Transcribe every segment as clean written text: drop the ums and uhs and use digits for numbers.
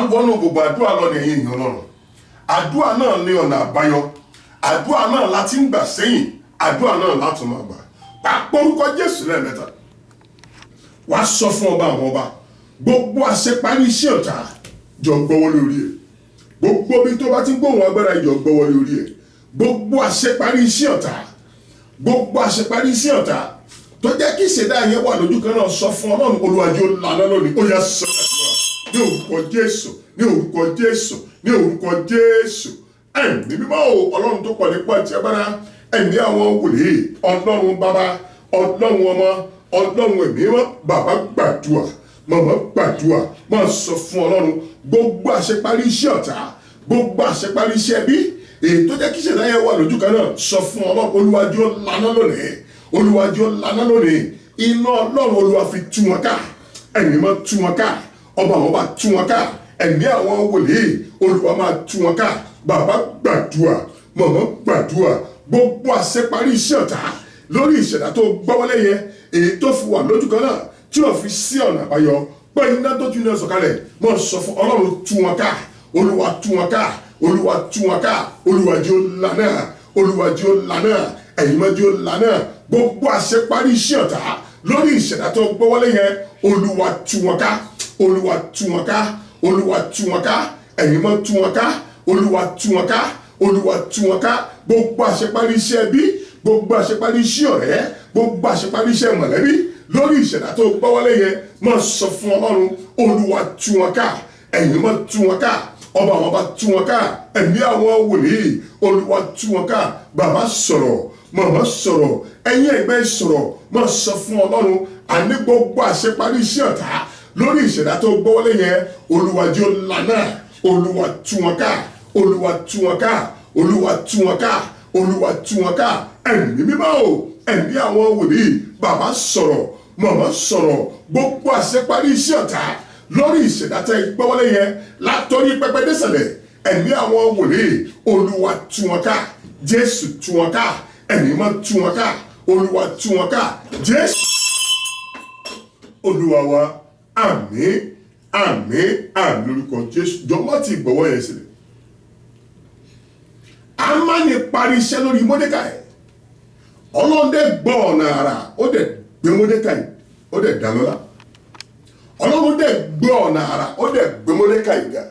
ń wọnú gbogbo àdúrà lọ ní ẹ̀yìn èèyàn Ọlọ́run. Àdúrà náà ní ọ̀nà àbáyọ. Àdúrà náà láti ń gbà sẹ́yìn. Àdúrà náà láti máa gbà. Pàápàá orúkọ Jésù lẹ́ẹ̀mẹ́ta. Wàá sọ fún ọba àwọn ọba. Gbogbo àṣeparí iṣẹ́ ọ̀tá jọ gbọ́wọ́ lórí ẹ̀. Gbogbo bí tó bá ti gbóhùn agbára jọ gbọ́wọ́ lórí ẹ̀. Gbogbo àṣeparí iṣẹ́ ọ̀tá. Gbogbo àṣeparí iṣẹ́ ọ̀tá. Tó jẹ́ kí ìṣẹ̀dá yẹn wà lójú kan náà sọ fún Ọlọ́run Olúwa jẹ́ ó lànà lónìí. Ó yá sọ àdúrà ní orúkọ Jésù, ní orúkọ Jésù, ní orúkọ Jésù. Ẹ̀mí mímọ́ o, Ọlọ́run tó pọ̀ nípa ti agbára, ẹ̀mí àwọn wòlíì, Ọlọ́run bàbá, Ọlọ́run ọmọ, Ọlọ́run ẹ̀mí mímọ́, bàbá gbàdúrà, màmá gbàdúrà, máa sọ fún Ọlọ́run gbogbo àṣeparí iṣẹ́ ọ̀tá, gbogbo àṣeparí iṣẹ́ bí èyí tó jẹ́ kí ìṣẹ̀dá yẹn wà lójú kan náà sọ fún Ọlọ́run Olúwa jẹ́ ó lànà lónìí. Olúwa jẹ́ ó lànà lónìí. Iná Ọlọ́run Olúwa fi tú wọn ká. Ẹ̀mí máa tú wọn ká. Ọba àwọn bá tú wọn ká. Ẹ̀mí àwọn wòlíì Olúwa máa tú wọn ká. Bàbá gbàdúrà, màmá gbàdúrà, gbogbo àṣeparí iṣẹ́ ọ̀tá lórí ìṣẹ̀dá tó gbọ́wọ́lé yẹn èyí tó fi wà lójú kan náà tí wọ́n fi sí ọ̀nà àbáyọ pé iná tó tún náà sọ̀kalẹ̀ mọ́ sọ fún Ọlọ́run tú wọn ká. Olúwa tú wọn ká. Olúwa tú wọn ká. Olúwa jẹ́ ó lànà. Olúwa jẹ́ ó lànà. Ẹ̀yin máa jẹ́ ó lànà. Gbogbo àṣeparí iṣẹ́ ọ̀tá lórí ìṣẹ̀dá tó gbọ́wọ́lé yẹn Olúwa tú wọn ká. Olúwa tú wọn ká. Olúwa tú wọn ká. Ẹ̀yin máa tú wọn ká. Olúwa tú wọn ká. Olúwa tú wọn ká. Gbogbo àṣeparí iṣẹ́ bí, gbogbo àṣeparí iṣẹ́ ọ̀rẹ́, gbogbo àṣeparí iṣẹ́ mọ̀lẹ́bí lórí ìṣẹ̀dá tó gbọ́wọ́lé yẹn máa sọ fún Ọlọ́run Olúwa tú wọn ká. Ẹ̀yin máa tú wọn ká. Ọba àwọn bá tú wọn ká. Ẹ̀mí àwọn wòlíì Olúwa tú wọn ká. Bàbá sọ̀rọ̀, màmá sọ̀rọ̀, ẹ̀yin ẹ̀gbẹ́ sọ̀rọ̀, máa sọ fún Ọlọ́run àní gbogbo àṣeparí iṣẹ́ ọ̀tá lórí ìṣẹ̀dá tó gbọ́wọ́lé yẹn Olúwa jẹ́ ó lànà. Olúwa tú wọn ká. Olúwa tú wọn ká. Olúwa tú wọn ká. Olúwa tú wọn ká. Ẹ̀mí mímọ́ o, ẹ̀mí àwọn wòlíì bàbá sọ̀rọ̀, màmá sọ̀rọ̀, gbogbo àṣeparí iṣẹ́ ọ̀tá lórí ìṣẹ̀dá tẹ́ gbọ́wọ́lé yẹn látọrí pẹpẹ désàlẹ̀ ẹ̀mí àwọn wòlíì Olúwa tú wọn ká. Jésù tú wọn ká. Ẹ̀mí mímọ́ tú wọn ká. Olúwa tú wọn ká. Jésù Olúwa wa. Àmín, àmín, àmín lórúkọ Jésù. Jọ̀wọ́ ti gbọ́wọ́ yẹn sílẹ̀. Ámánì parí iṣẹ́ lórí Módékáì. Ọlọ́run dẹ̀ gbọ́ ọ̀nà àrà, ó dẹ̀ gbé Módékáì, ó dẹ̀ dá lọ́lá. Ọlọ́run dẹ̀ gbé ọ̀nà àrà, ó dẹ̀ gbé Módékáì ga.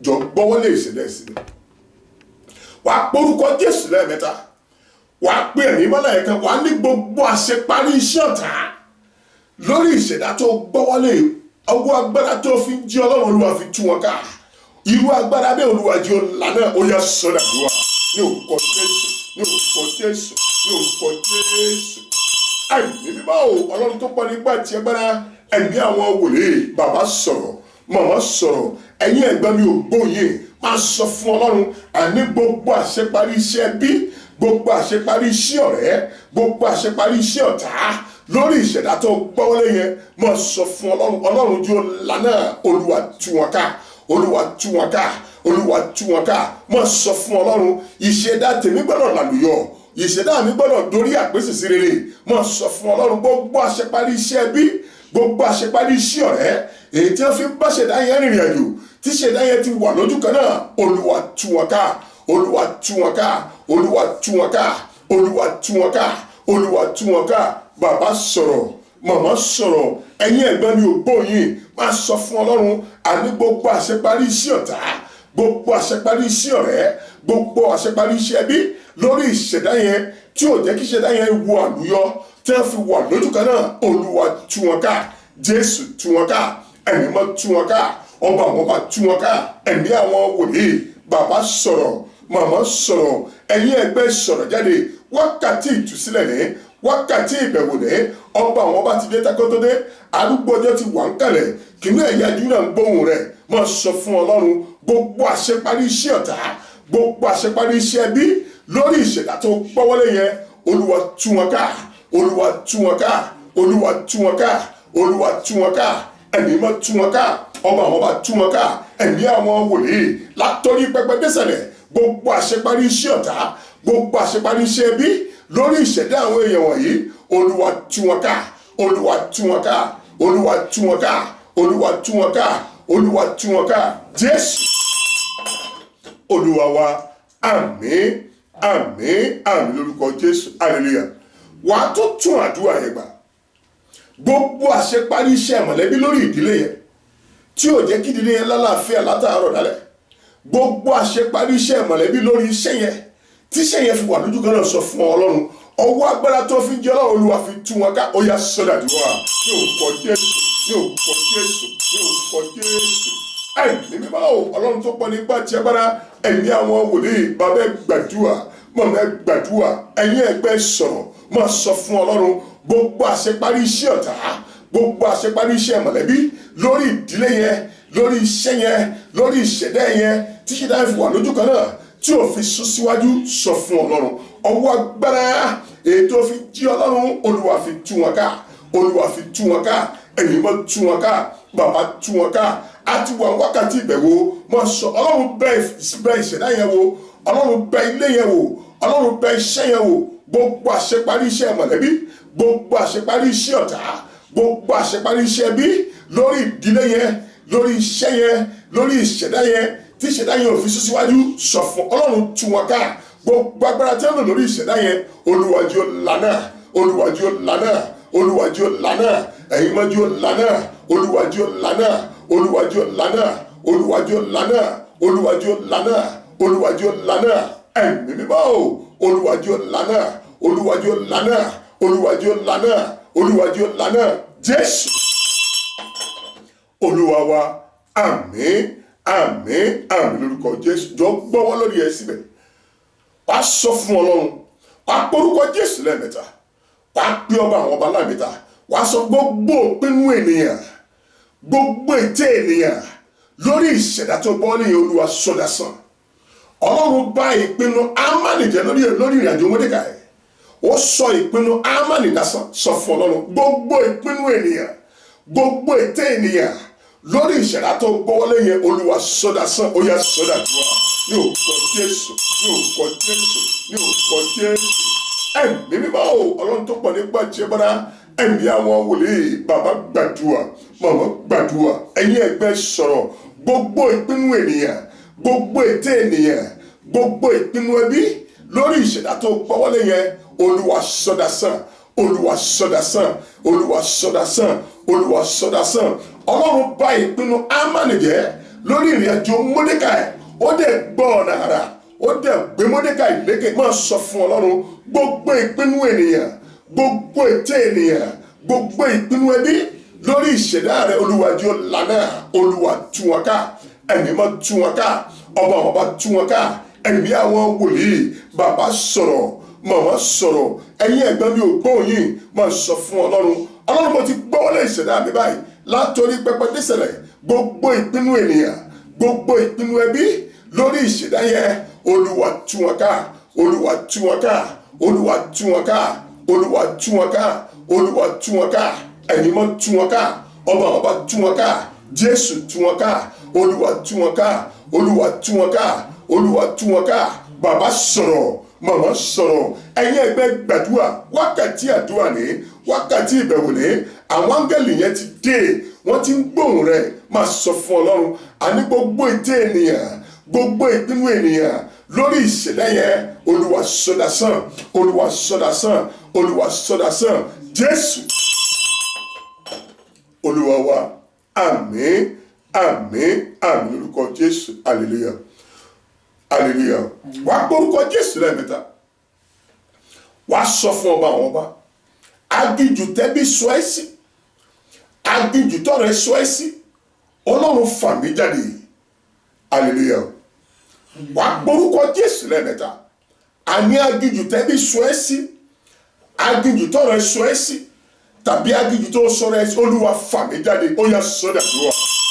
Jọ gbọ́wọ́ lè ṣẹlẹ̀ sílẹ̀. Wàá porúkọ Jésù lẹ́ẹ̀mẹ́ta. Wàá pè ẹ̀mí mọ́lá ẹ̀ka, wàá ní gbogbo àṣeparí iṣẹ́ ọ̀tá lórí ìṣẹ̀dá tó gbọ́wọ́lé. Ọwọ́ agbára tó fi jí Ọlọ́run Olúwa fi tú wọn ká. Irú agbára bẹ́ẹ̀ Olúwa jẹ́ ó lànà. Ó yá sọ́dà wá ní orúkọ Jésù, ní orúkọ Jésù, ní orúkọ Jésù. Ẹ̀mí mímọ́ o, Ọlọ́run tó pọ̀ nígbà tí agbára, ẹ̀mí àwọn wòlíì bàbá sọ̀rọ̀, màmá sọ̀rọ̀, ẹ̀yin ẹ̀gbọ́n mi ò gbóyè máa sọ fún Ọlọ́run àní gbogbo àṣeparí iṣẹ́ bí, gbogbo àṣeparí iṣẹ́ ọ̀rẹ́, gbogbo àṣeparí iṣẹ́ ọ̀tá lórí ìṣẹ̀dá tó gbọ́wọ́lé yẹn máa sọ fún Ọlọ́run. Ọlọ́run jẹ́ ó lànà. Olúwa tú wọn ká. Olúwa tú wọn ká. Olúwa tú wọn ká. Máa sọ fún Ọlọ́run ìṣẹ̀dá tèmi gbọ́dọ̀ làlùyọ. Ìṣẹ̀dá mi gbọ́dọ̀ dorí àpèsè sí rere. Máa sọ fún Ọlọ́run gbogbo àṣeparí iṣẹ́ bí, gbogbo àṣeparí iṣẹ́ ọ̀rẹ́ èyí tí wọ́n fi bá ṣẹ̀dá yẹn rìnrìn àjò tí ṣẹ̀dá yẹn ti wà lójú kan náà Olúwa tú wọn ká. Olúwa tú wọn ká. Olúwa tú wọn ká. Olúwa tú wọn ká. Olúwa tú wọn ká. Bàbá sọ̀rọ̀, màmá sọ̀rọ̀, ẹ̀yin ẹ̀gbọ́n mi ò gbóyìn máa sọ fún Ọlọ́run àní gbogbo àṣeparí iṣẹ́ ọ̀tá, gbogbo àṣeparí iṣẹ́ ọ̀rẹ́, gbogbo àṣeparí iṣẹ́ bí lórí ìṣẹ̀dá yẹn tí ò jẹ́ kí ìṣẹ̀dá yẹn wo àlùyọ tí wọ́n fi wà lójú kan náà Olúwa tú wọn ká. Jésù tú wọn ká. Ẹ̀mí mọ́ tú wọn ká. Ọba àwọn ọba tú wọn ká. Ẹ̀mí àwọn wòlíì bàbá sọ̀rọ̀, màmá sọ̀rọ̀, ẹ̀yin ẹgbẹ́ sọ̀rọ̀ jáde. Wákàtí ìtúsílẹ̀ ní, wákàtí ìbẹ̀wò ní, ọba àwọn ọba ti dé takọ́tọ́ dé, arúgbó ọjọ́ ti wà ń kalẹ̀, kìnnú ẹ̀yà Júdà ń gbóhùn rẹ̀. Máa sọ fún Ọlọ́run gbogbo àṣeparí iṣẹ́ ọ̀tá, gbogbo àṣeparí iṣẹ́ bí lórí ìṣẹ̀dá tó gbọ́wọ́lé yẹn Olúwa tú wọn ká. Olúwa tú wọn ká. Olúwa tú wọn ká. Olúwa tú wọn ká. Ẹ̀mí mọ́ tú wọn ká. Ọba àwọn ọba tú wọn ká. Ẹ̀mí àwọn wòlíì látọrí pẹpẹ désàlẹ̀ gbogbo àṣeparí iṣẹ́ ọ̀tá, gbogbo àṣeparí iṣẹ́ bí lórí ìṣẹ̀dá àwọn èèyàn wọ̀nyí Olúwa tú wọn ká. Olúwa tú wọn ká. Olúwa tú wọn ká. Olúwa tú wọn ká. olúwa tú wọn ká jésù olúwa wa àmín àmín àmín lórúkọ jésù hallelujah. wàá tó tún àdúrà yẹn gbà gbogbo àṣeparí iṣẹ́ mọ̀lẹ́bí lórí ìdílé yẹn tí ò jẹ́ kí ìdílé yẹn lálàáfíà látàárọ̀ dálẹ̀ gbogbo àṣeparí iṣẹ́ mọ̀lẹ́bí lórí iṣẹ́ yẹn tí iṣẹ́ yẹn fi wà lójú kan náà sọ fún ọlọ́run ọwọ́ agbára tó fi jẹ́ ọlọ́run olúwa fi tú wọn ká ó yá sọ́dà tí wọ́n wà ní orúkọ jésù ní orúkọ jésù ní orúkọ jésù ẹ̀mí mímọ́ ọlọ́run tó pọ̀ nípa tí agbára ẹ̀mí àwọn wòlíì bàbá ẹ̀ gbàdúrà mọ̀mọ́ ẹ̀ gbàdúrà ẹ̀yìn ẹgbẹ́ sọ̀rọ̀ máa sọ fún ọlọ́run gbogbo àṣeparí iṣẹ́ ọ̀tá gbogbo àṣeparí iṣẹ́ mọ̀lẹ́bí lórí ìdílé yẹn lórí iṣẹ́ yẹn lórí ìṣẹ̀dá yẹn tí ṣẹ̀dá yẹn fi wà lójú kan náà tí ò fi sún síwájú sọ fún ọlọ́run ọwọ́ agbára ètò fi jí ọlọ́run olúwa fi tú wọn ká olúwa fi tú wọn ká ẹ̀yin mọ́ tú wọn ká bàbá tú wọn ká àti wà wákàtí ìbẹ̀wò mọ́ sọ ọlọ́run bẹ ìṣẹ̀dá yẹn wò ọlọ́run bẹ ilé yẹn wò ọlọ́run bẹ iṣẹ́ yẹn wò gbogbo àṣeparí iṣẹ́ mọ̀lẹ́bí gbogbo àṣeparí iṣẹ́ ọ̀tá gbogbo àṣeparí iṣẹ́ bí lórí ìdílé yẹn lórí iṣẹ́ yẹn lórí ìṣẹ̀dá yẹn tí ìṣẹ̀dá yẹn ò fi sún síwájú sọ fún ọlọ́run tú wọn ká gbogbo agbára tí wọ́n lò lórí ìṣẹ̀dá yẹn Olúwa jẹ́ ó lànà Olúwa jẹ́ ó lànà Olúwa jẹ́ ó lànà ẹ̀yin mọ́ jẹ́ ó lànà Olúwa jẹ́ ó lànà Olúwa jẹ́ ó lànà Olúwa jẹ́ ó lànà Olúwa jẹ́ ó lànà Olúwa jẹ́ ó lànà ẹ̀mí mímọ́ Olúwa jẹ́ ó lànà Olúwa jẹ́ ó lànà Olúwa jẹ́ ó lànà Olúwa jẹ́ ó lànà Jésù Olúwa wa àmín àmín àmín lórúkọ Jésù jọ gbọ́wọ́ lórí ẹ síbẹ̀ wàá sọ fún ọlọ́run wàá porúkọ Jésù lẹ́ẹ̀mẹ́ta wàá pé ọba àwọn ọba láàmẹ́ta wàá sọ gbogbo ìpinnu ènìyàn gbogbo ète ènìyàn lórí ìṣẹ̀dá tó gbọ́ ní olúwa sọdá sàn ọlọ́run bá ìpinnu Ámánì jẹ́ lórí ìrìnàjò Módékáì ó sọ ìpinnu Ámánì lásán sọ fún ọlọ́run gbogbo ìpinnu ènìyàn gbogbo ète ènìyàn lórí ìṣẹ̀dá tó gbọ́wọ́lé yẹn olúwa sọdá sàn ó yá sọdá dùn ní orúkọ Jésù ní orúkọ Jésù ní orúkọ Jésù ẹ̀mí mímọ́ ọlọ́run tó pọ̀ nípa tiẹ̀ bọ́dá ẹ̀mí àwọn wòlíì bàbá gbàdúrà màmá gbàdúrà ẹ̀yin ẹgbẹ́ sọ̀rọ̀ gbogbo ìpinnu ènìyàn gbogbo ète ènìyàn gbogbo ìpinnu ẹbí lórí ìṣẹ̀dá tó gbọ́wọ́lé yẹn olúwa sọdá sàn olúwa sọdá sàn olúwa sọdá sàn olúwa sọdá sàn ọlọ́run bá ìpinnu Ámánì jẹ́ lórí ìrìnàjò Módékáì ó dẹ̀ gbọ́ ọ̀nà àrà ó dẹ̀ gbé Módékáì lékè máa sọ fún ọlọ́run gbogbo ìpinnu ènìyàn gbogbo ète ènìyàn gbogbo ìpinnu ẹbí lórí ìṣẹ̀dá rẹ̀ olúwa jẹ́ ó lànà olúwa tú wọn ká ẹ̀mí máa tú wọn ká ọba àwọn ọba tú wọn ká ẹ̀mí àwọn wòlíì bàbá sọ̀rọ̀ màmá sọ̀rọ̀ ẹ̀yin ẹ̀gbọ́n mi ò gbóhùn yìí máa sọ fún ọlọ́run ọlọ́run mo ti gbọ́wọ́lé ìṣẹ̀dá mi báyìí látòrí pẹpẹ désẹ̀lẹ̀ gbogbo ìpinnu ènìyàn gbogbo ìpinnu ẹbí lórí ìṣẹ̀dá yẹn olúwa tú wọn ká olúwa tú wọn ká olúwa tú wọn ká olúwa tú wọn ká olúwa tú wọn ká ẹ̀yin mọ́ tú wọn ká ọba ọba tú wọn ká jésù tú wọn ká olúwa tú wọn ká olúwa tú wọn ká olúwa tú wọn ká bàbá sọ̀rọ̀ màmá sọ̀rọ̀ ẹ̀yin ẹgbẹ́ gbàdúrà wákàtí àdúrà ní wákàtí ìbẹ̀wò ní àwọn áńgẹ́lì yẹn ti dé wọ́n ti ń gbóhùn rẹ̀ máa sọ fún ọlọ́run àní gbogbo ète ènìyàn gbogbo ìpinnu ènìyàn lórí ìṣẹ̀dá yẹn olúwa sọdá sàn olúwa sọdá sàn olúwa sọdá sàn jésù olúwa wa àmín àmín àmín lórúkọ jésù hallelujah hallelujah wàá gbórúkọ jésù lẹ́ẹ̀mẹ́ta wàá sọ fún ọba àwọn ọba aginjù tẹ́bí sọ ẹ́ sí aginjù tọrẹ sọ ẹ́ sí ọlọ́run fà mí jáde hallelujah wàá gbórúkọ jésù lẹ́ẹ̀mẹ́ta àní aginjù tẹ́bí sọ ẹ́ sí aginjù tọrẹ sọ ẹ́ sí tàbí aginjù tó sọ̀rọ̀ ẹ́ sí olúwa fà mí jáde ó yá sọ́dà dúró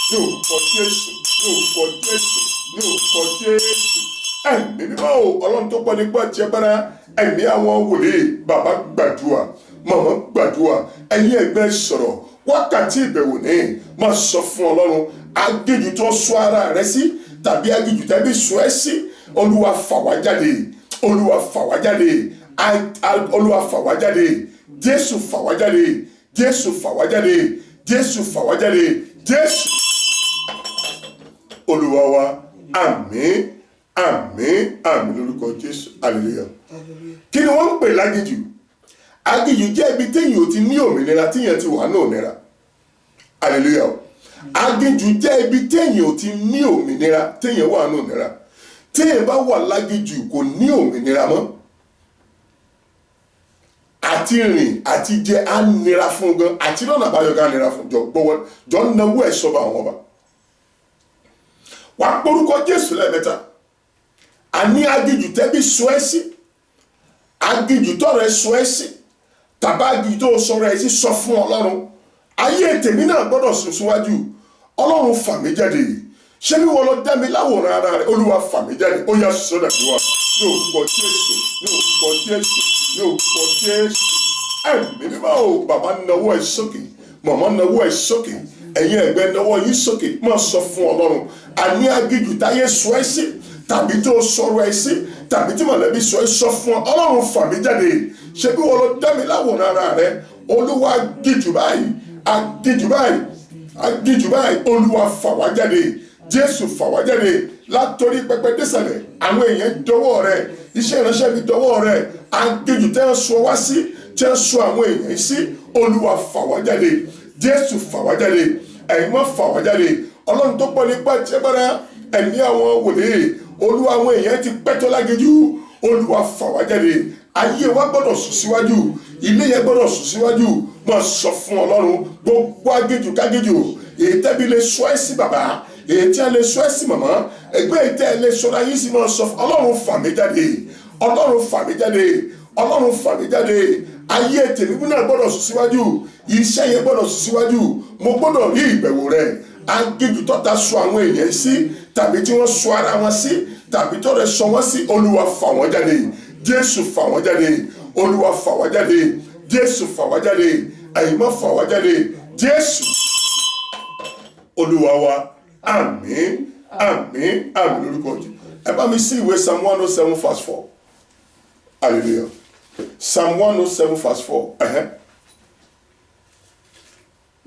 ní orúkọ jésù ní orúkọ jésù ní orúkọ jésù ẹ̀mí mímọ́ ọlọ́run tó pọ̀ nípa tiẹ̀ bára ẹ̀mí àwọn wòlíì bàbá gbàdúrà màmá gbàdúrà ẹ̀yin ẹgbẹ́ sọ̀rọ̀ wákàtí ìbẹ̀wò ní máa sọ fún ọlọ́run aginjù tó sọ ara rẹ sí tàbí aginjù tàbí sọ ẹ́ sí olúwa fà wá jáde olúwa fà wá jáde olúwa fà wá jáde jésù fà wá jáde jésù fà wá jáde jésù fà wá jáde jésù Olúwa wa. Àmín, àmín, àmín lórúkọ Jésù. Hallelujah. Kí ni wọ́n ń pè lágìjù? Agìjù jẹ́ ibi téèyàn ò ti ní òmìnira téèyàn ti wà ní òmìnira. Hallelujah. Agìjù jẹ́ ibi téèyàn ò ti ní òmìnira téèyàn wà ní òmìnira. Téèyàn bá wà lágìjù kò ní òmìnira mọ́. Àti rìn àti jẹ á nira fún gan, àti lọ́nà àbáyọ ká nira fún jọ gbọ́wọ́ jọ náwó ẹ̀ sọ́ba àwọn ọba. Wà á porúkọ Jésù lẹ́ẹ̀mẹ́ta. Àní agìjù tẹ́bí sọ ẹ́ sí, agìjù tọrọ ẹ sọ ẹ́ sí, tàbá agìjù tó sọ̀rọ̀ ẹ sí sọ fún Ọlọ́run. Ayé tèmi náà gbọ́dọ̀ sùn síwájú. Ọlọ́run fà mí jáde. Ṣé bí wọ́n lọ dá mi láwòrán ara rẹ̀? Olúwa fà mí jáde. Ó yá sọ́dà bí wà. Ní orúkọ Jésù, ní orúkọ Jésù, ní orúkọ Jésù. Ẹ̀mí mímọ́ o, bàbá nawọ́ ẹ sókè, màmá nawọ́ ẹ sókè, ẹ̀yin ẹ̀gbẹ́ nawọ́ yín sókè. Máa sọ fún Ọlọ́run. Àní agìjù táyé sọ ẹ́ sí, tàbí tó sọ̀rọ̀ ẹ sí, tàbí tí mọ̀lẹ́bí sọ ẹ́ sọ fún Ọlọ́run fà mí jáde. Ṣé bí wọ́n lọ dá mi láwòrán ara rẹ̀? Olúwa agìjù báyìí, agìjù báyìí, agìjù báyìí. Olúwa fà wá jáde. Jésù fà wá jáde látòrí pẹpẹ désàlẹ̀. Àwọn èèyàn dọwọ́ rẹ̀, iṣẹ́ ìránṣẹ́ mi dọwọ́ rẹ̀. Agìjù tẹ́ ń sọ wá sí, tẹ́ ń sọ àwọn èèyàn sí. Olúwa fà wá jáde. Jésù fà wá jáde. Ẹ̀yin mọ́ fà wá jáde. Ọlọ́run tó pọ̀ nípa tí ẹ bára ẹ̀mí àwọn wòlíì. Olúwa àwọn èèyàn ti pẹ́tọ́ lágìjù. Olúwa fà wá jáde. Ayé wa gbọ́dọ̀ sùn síwájú. Ilé yẹn gbọ́dọ̀ sùn síwájú. Máa sọ fún Ọlọ́run gbogbo agìjù kágìjù. Èyí tẹ́bi lè sọ ẹ́ sí bàbá, èyí tí a lè sọ ẹ́ sí màmá, ẹgbẹ́ ìtẹ́ ẹ lè sọ̀rọ̀ ayé sí máa sọ Ọlọ́run fà mí jáde. Ọlọ́run fà mí jáde. Ọlọ́run fà mí jáde. Ayé tèmi náà gbọ́dọ̀ sùn síwájú. Iṣẹ́ yẹn gbọ́dọ̀ sùn síwájú. Mo gbọ́dọ̀ rí ìbẹ̀wò rẹ̀. Agìjù tọ́ta sọ àwọn èèyàn sí, tàbí tí wọ́n sọ ara wọn sí, tàbí tọ́rẹ sọ wọ́n sí. Olúwa fà wọ́n jáde. Jésù fà wọ́n jáde. Olúwa fà wọ́n jáde. Jésù fà wọ́n jáde. Ẹ̀yin má fà wọ́n jáde. Jésù Olúwa wa. Àmín, àmín, àmín lórúkọ Jésù. Ẹ bá mi sí ìwé Psalm 107 verse 4. Hallelujah. Psalm 107 verse 4.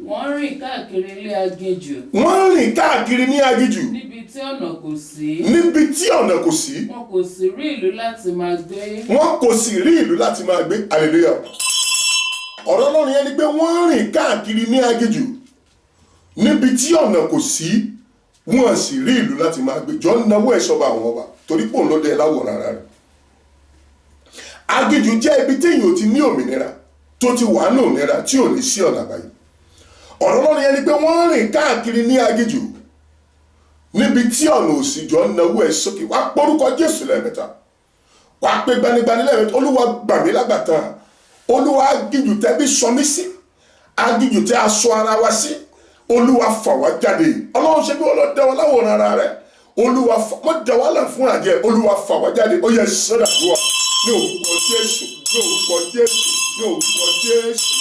Wọ́n rìn káàkiri ilé aginjù. Wọ́n rìn káàkiri ní aginjù. Níbi tí ọ̀nà kò sí. Níbi tí ọ̀nà kò sí. Wọn kò sì rí ìlú láti máa gbé. Wọ́n kò sì rí ìlú láti máa gbé. Hallelujah. Ọ̀rọ̀ Ọlọ́run yẹn ni pé wọ́n rìn káàkiri ní aginjù. Níbi tí ọ̀nà kò sí, wọ́n sì rí ìlú láti máa gbé. Jọ náwó ẹ̀ sọ́ba àwọn ọba torí pò ń lọ́dẹ láwòrán ara rẹ̀. Aginjù jẹ́ ibi téèyàn ò ti ní òmìnira, tó ti wà ní òmìnira tí ò ní sí ọ̀nà àbáyọ. Ọ̀rọ̀ Ọlọ́run yẹn ni pé wọ́n rìn káàkiri ní aginjù. Níbi tí ọ̀nà ò sí, jọ náwó ẹ̀ sókè. Wá porúkọ Jésù lẹ́ẹ̀mẹ́ta. Wá pé gbanigbani lẹ́ẹ̀mẹ́ta. Olúwa gbà mí lágbàtàn. Olúwa aginjù tẹ́bí sọ mí sí. Aginjù tẹ́ aṣọ ara wa sí. Olúwa fà wá jáde. Ọlọ́run ṣe bí wọ́n lọ dẹ wọn láwòrán ara rẹ̀. Olúwa fà wọ́n dẹ wọn lẹ̀ fún àjẹ́. Olúwa fà wá jáde. Ó yẹ sọ́dà tó wà. Ní orúkọ Jésù, ní orúkọ Jésù, ní orúkọ Jésù.